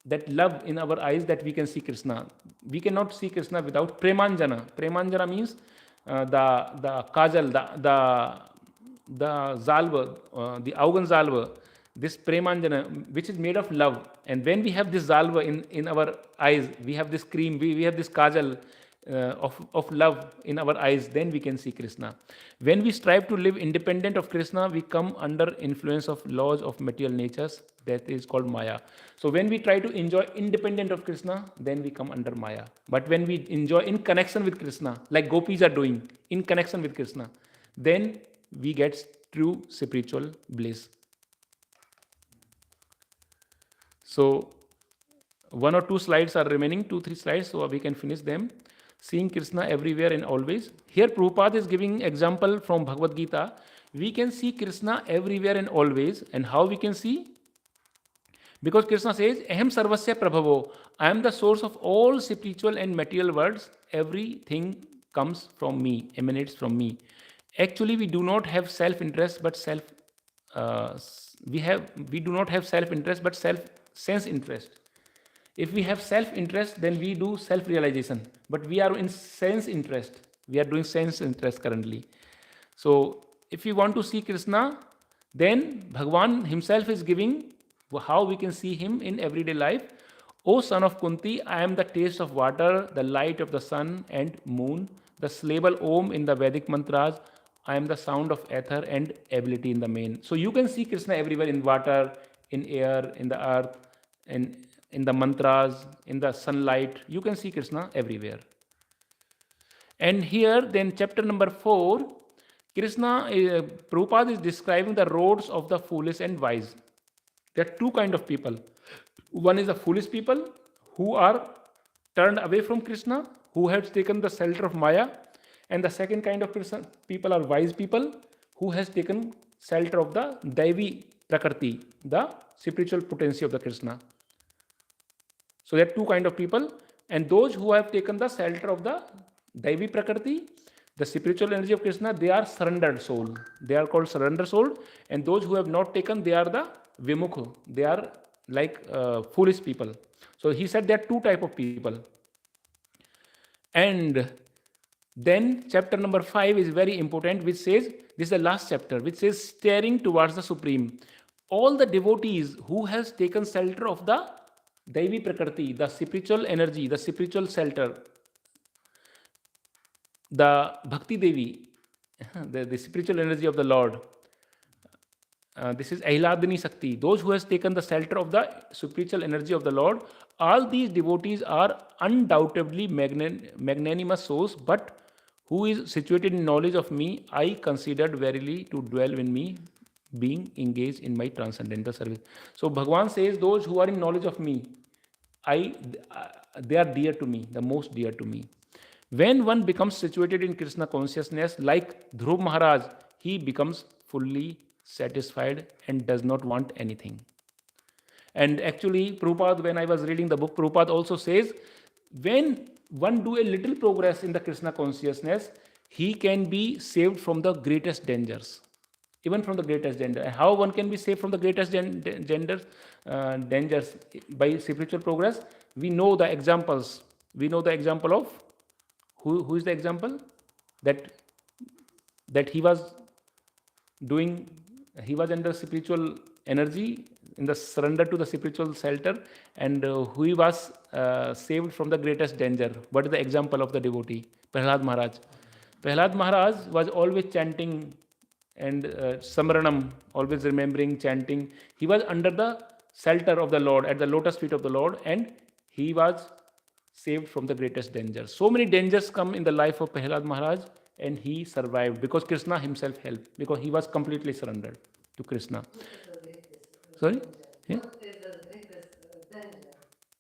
that love in our eyes, that we can see Krishna. We cannot see Krishna without premanjana. Premanjana means the kajal, the zalva, the augan zalva, this premanjana, which is made of love. And when we have this zalva in our eyes, we have this cream, we have this kajal of love in our eyes, then we can see Krishna. When we strive to live independent of Krishna, we come under influence of laws of material natures, that is called Maya. So when we try to enjoy independent of Krishna, then we come under Maya. But when we enjoy in connection with Krishna, like gopis are doing, in connection with Krishna, then we get true spiritual bliss. So 1 or 2 slides are remaining, 2-3 slides, so we can finish them. Seeing Krishna everywhere and always. Here Prabhupada is giving example from Bhagavad Gita. We can see Krishna everywhere and always. And how we can see? Because Krishna says, Aham sarvasya prabhavo, I am the source of all spiritual and material worlds. Everything comes from me, emanates from me. Actually, we do not have self-interest, but we do not have self-interest, but sense interest. If we have self-interest, then we do self-realization. But we are in sense interest. We are doing sense interest currently. So, if you want to see Krishna, then Bhagwan himself is giving how we can see him in everyday life. O son of Kunti, I am the taste of water, the light of the sun and moon, the syllable Om in the Vedic mantras. I am the sound of ether and ability in the main. So you can see Krishna everywhere, in water, in air, in the earth, in the mantras, in the sunlight. You can see Krishna everywhere. And here, then, chapter number 4, Prabhupada is describing the roads of the foolish and wise. There are two kinds of people. One is the foolish people who are turned away from Krishna, who have taken the shelter of Maya. And the second kind of people are wise people who has taken shelter of the Daivi Prakriti, the spiritual potency of the Krishna. So there are two kinds of people. And those who have taken the shelter of the Daivi Prakriti, the spiritual energy of Krishna, they are surrendered soul. They are called surrender soul. And those who have not taken, they are the Vimukha. They are like foolish people. So he said there are two types of people. And then chapter number 5 is very important, which says, this is the last chapter, which says, staring towards the Supreme. All the devotees who has taken shelter of the Daivi Prakriti, the spiritual energy, the spiritual shelter, the Bhakti Devi, the spiritual energy of the Lord. This is Ahladini Shakti. Those who has taken the shelter of the spiritual energy of the Lord, all these devotees are undoubtedly magnanimous souls, but who is situated in knowledge of me, I considered verily to dwell in me, being engaged in my transcendental service. So Bhagavan says, those who are in knowledge of me, they are dear to me, the most dear to me. When one becomes situated in Krishna consciousness, like Dhruv Maharaj, he becomes fully satisfied and does not want anything. And actually, Prabhupada, when I was reading the book, Prabhupada also says, when one do a little progress in the Krishna consciousness, he can be saved from the greatest dangers, even from the greatest danger. And how one can be saved from the greatest dangers by spiritual progress? We know the examples. We know the example of who is the example that he was doing. He was under spiritual energy, in the surrender to the spiritual shelter, and who was saved from the greatest danger. What is the example of the devotee? Prahlad Maharaj. Prahlad Maharaj was always chanting and Samranam, always remembering, chanting. He was under the shelter of the Lord, at the lotus feet of the Lord, and he was saved from the greatest danger. So many dangers come in the life of Prahlad Maharaj, and he survived because Krishna himself helped, because he was completely surrendered to Krishna. Sorry? Yeah?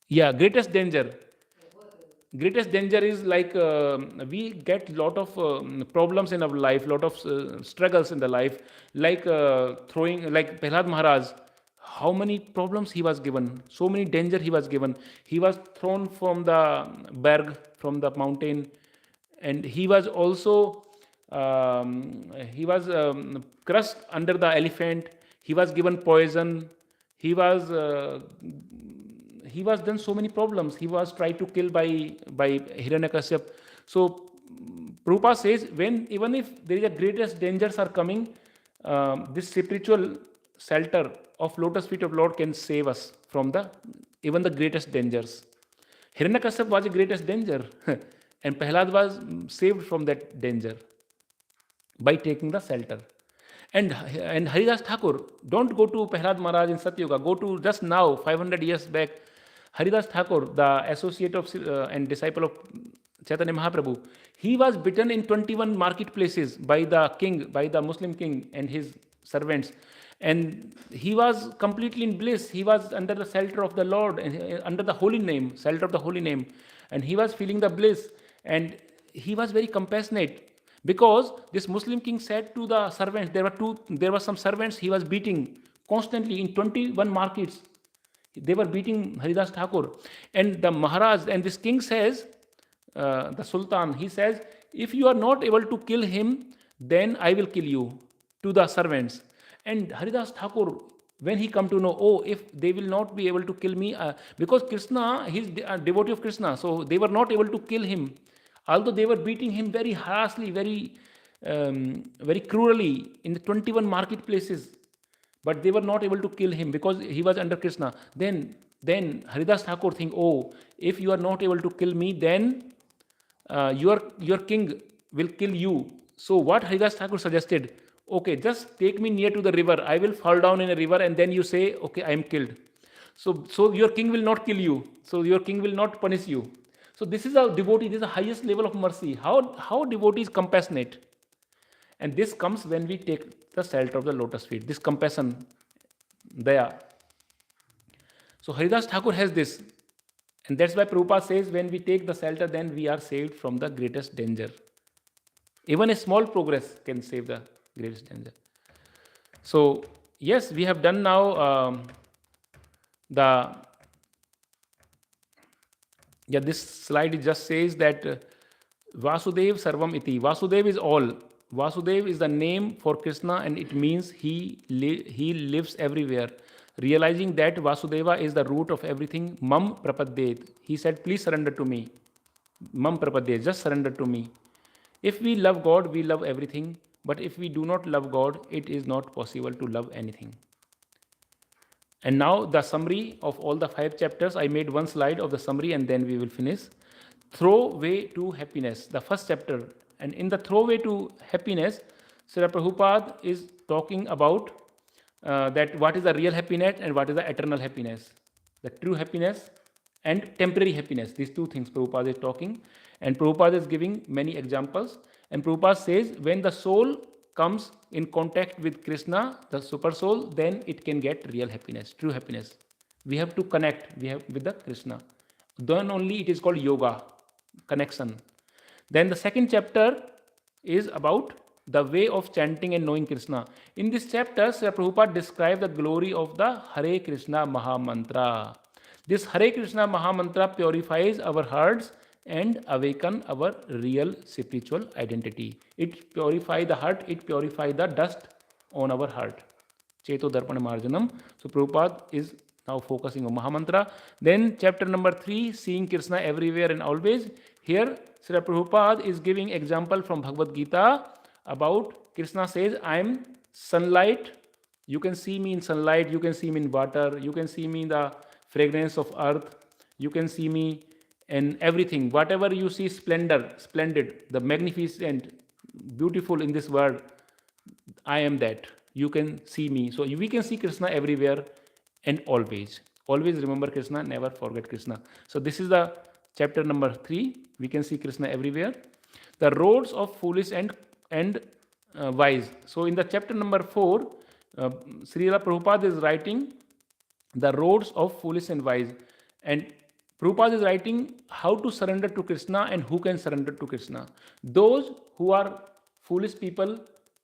Yeah, greatest danger. Greatest danger is like we get lot of problems in our life, lot of struggles in the life, like throwing, like Prahlad Maharaj. How many problems he was given, so many danger he was given. He was thrown from the berg, from the mountain, and he was also crushed under the elephant. He was given poison. He was done so many problems. He was tried to kill by Hiranyakashyap. So Prabhupada says, even if there is a greatest dangers are coming, this spiritual shelter of lotus feet of Lord can save us from even the greatest dangers. Hiranyakashyap was the greatest danger, and Prahlad was saved from that danger by taking the shelter. And Haridas Thakur, don't go to Prahlad Maharaj in Satyuga, go to just now, 500 years back. Haridas Thakur, the associate of and disciple of Chaitanya Mahaprabhu, he was beaten in 21 marketplaces by the king, by the Muslim king and his servants. And he was completely in bliss. He was under the shelter of the Lord, under the holy name, shelter of the holy name. And he was feeling the bliss. And he was very compassionate, because this Muslim king said to the servants, there were some servants he was beating constantly in 21 markets. They were beating Haridas Thakur. And the Maharaj and this king says, the Sultan, he says, if you are not able to kill him, then I will kill you, to the servants. And Haridas Thakur, when he come to know, oh, if they will not be able to kill me, because Krishna, he's a devotee of Krishna, so they were not able to kill him. Although they were beating him very harshly, very cruelly in the 21 marketplaces, but they were not able to kill him because he was under Krishna. Then Haridas Thakur think, oh, if you are not able to kill me, then your king will kill you. So what Haridas Thakur suggested, okay, just take me near to the river. I will fall down in a river, and then you say, okay, I am killed. So your king will not kill you. So your king will not punish you. So this is a devotee. This is the highest level of mercy. How devotee is compassionate. And this comes when we take the shelter of the lotus feet. This compassion, daya. So Haridas Thakur has this. And that's why Prabhupada says, when we take the shelter, then we are saved from the greatest danger. Even a small progress can save the greatest danger. So, yes, we have done now this slide just says that Vasudev Sarvam Iti. Vasudev is all. Vasudev is the name for Krishna, and it means he lives everywhere. Realizing that Vasudeva is the root of everything, Mam Prapadyet. He said, please surrender to me. Mam Prapadyet, just surrender to me. If we love God, we love everything. But if we do not love God, it is not possible to love anything. And now the summary of all the 5 chapters. I made one slide of the summary and then we will finish. Throwaway to happiness, the first chapter. And in the throwaway to happiness, Srila Prabhupada is talking about that what is the real happiness and what is the eternal happiness. The true happiness and temporary happiness. These two things Prabhupada is talking. And Prabhupada is giving many examples. And Prabhupada says, when the soul comes in contact with Krishna, the super soul, then it can get real happiness, true happiness. We have to connect with the Krishna. Then only it is called yoga, connection. Then the second chapter is about the way of chanting and knowing Krishna. In this chapter, Srila Prabhupada described the glory of the Hare Krishna Mahamantra. This Hare Krishna Mahamantra purifies our hearts and awaken our real spiritual identity. It purifies the heart, it purifies the dust on our heart. Cheto Darpana Marjanam. So Prabhupada is now focusing on Mahamantra. Then chapter number 3, seeing Krishna everywhere and always. Here, Srila Prabhupada is giving example from Bhagavad Gita about Krishna says, I am sunlight. You can see me in sunlight, you can see me in water, you can see me in the fragrance of earth, you can see me in everything. Whatever you see splendid, the magnificent, beautiful in this world, I am that. You can see me. So we can see Krishna everywhere and always. Always remember Krishna, never forget Krishna. So this is the chapter number 3. We can see Krishna everywhere. The roads of foolish and wise. So in the chapter number 4, Srila Prabhupada is writing the roads of foolish and wise. And Prabhupada is writing how to surrender to Krishna and who can surrender to Krishna. Those who are foolish people,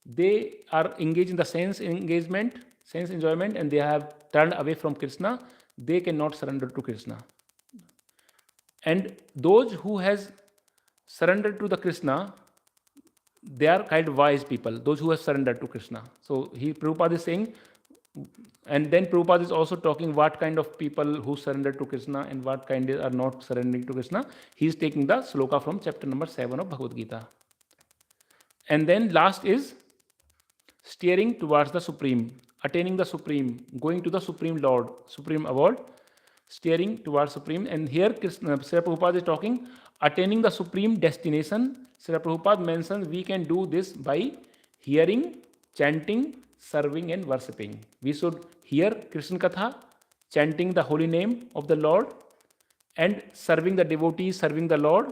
they are engaged in the sense enjoyment, and they have turned away from Krishna. They cannot surrender to Krishna. And those who has surrendered to the Krishna, they are kind of wise people, those who have surrendered to Krishna. So Prabhupada is saying, and then Prabhupada is also talking what kind of people who surrender to Krishna and what kind are not surrendering to Krishna. He is taking the sloka from chapter number 7 of Bhagavad Gita. And then last is steering towards the Supreme, attaining the Supreme, going to the Supreme Lord, Supreme Award, steering towards Supreme. And here Srila Prabhupada is talking attaining the Supreme destination. Srila Prabhupada mentions we can do this by hearing, chanting, serving and worshipping. We should hear Krishna Katha, chanting the holy name of the Lord, and serving the devotees, serving the Lord,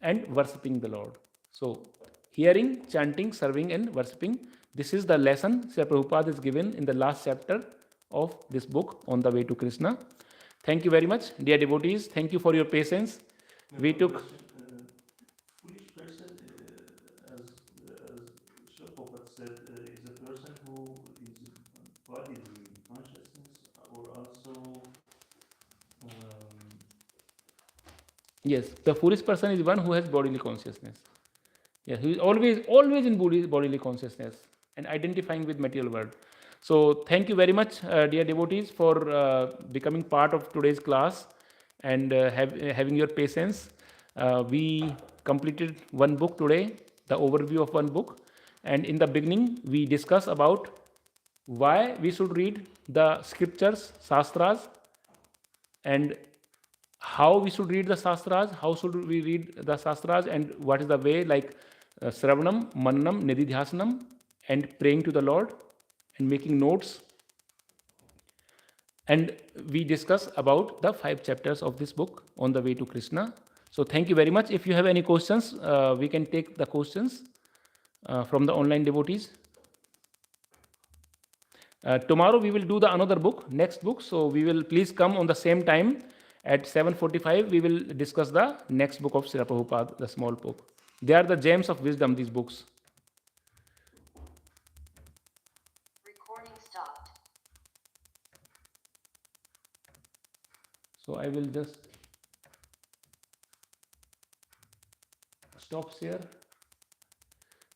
and worshipping the Lord. So, hearing, chanting, serving and worshipping. This is the lesson Srila Prabhupada is given in the last chapter of this book, On the Way to Krishna. Thank you very much, dear devotees. Thank you for your patience. We took... Foolish person, as Srila Prabhupada said, is a person who is embodied in consciousness or also Yes, the foolish person is one who has bodily consciousness. Yeah, he is always in bodily consciousness and identifying with material world. So thank you very much, dear devotees, for becoming part of today's class and having your patience. We completed one book today, the overview of one book, and in the beginning we discussed about why we should read the scriptures, shastras, and how we should read the shastras, how should we read the shastras, and what is the way, like Sravanam, Mananam, Nididhyasanam, and praying to the Lord and making notes. And we discuss about the 5 chapters of this book, On the Way to Krishna. So thank you very much. If you have any questions, we can take the questions from the online devotees. Tomorrow we will do the another book, next book. So we will please come on the same time at 7:45. We will discuss the next book of Srila Prabhupada, the small book. They are the gems of wisdom, these books. Recording stopped. So I will just stop here.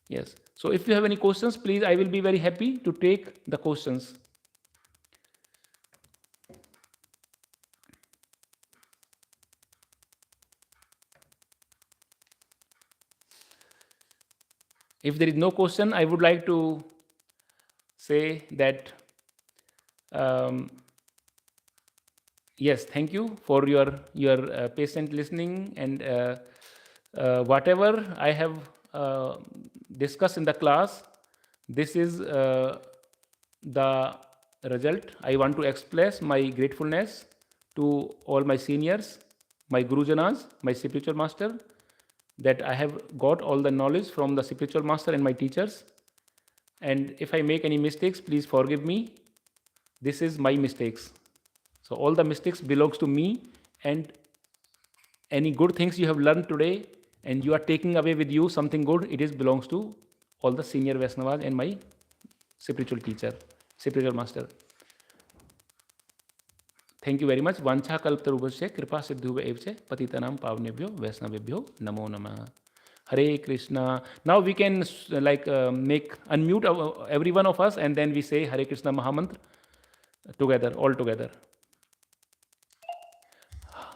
Yes. So if you have any questions, please, I will be very happy to take the questions. If there is no question, I would like to say that yes, thank you for your patient listening, and whatever I have discussed in the class, this is the result. I want to express my gratefulness to all my seniors, my Gurujanas, my spiritual master, that I have got all the knowledge from the spiritual master and my teachers. And if I make any mistakes, please forgive me. This is my mistakes. So all the mistakes belongs to me, and any good things you have learned today and you are taking away with you something good, it is belongs to all the senior Vaishnavas and my spiritual teacher, spiritual master. Thank you very much. Vancha kalptarubhasya kripa siddhuva evche patitanam pavnebhyo vaishnavebhyo namo namah. Hare Krishna. Now we can unmute every one of us, and then we say Hare Krishna Mahamantra together, all together.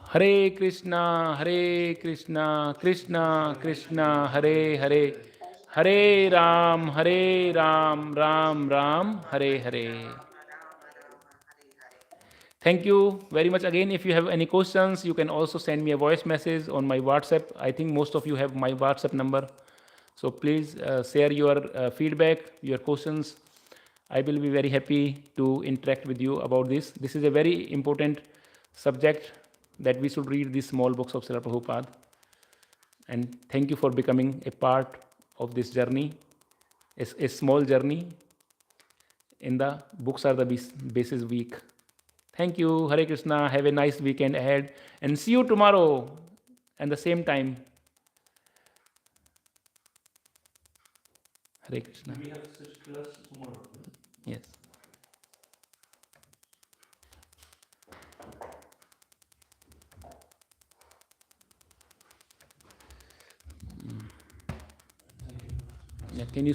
Hare Krishna, Krishna Krishna, Hare Hare, Hare Ram, Ram Ram, Hare Hare. Thank you very much again. If you have any questions, you can also send me a voice message on my WhatsApp. I think most of you have my WhatsApp number. So please share your feedback, your questions. I will be very happy to interact with you about this. This is a very important subject, that we should read these small books of Srila Prabhupada. And thank you for becoming a part of this journey, a small journey. In the books are the basis week. Thank you. Hare Krishna. Have a nice weekend ahead. And see you tomorrow at the same time. Hare Krishna. We have such class tomorrow. Yes. Yeah, can you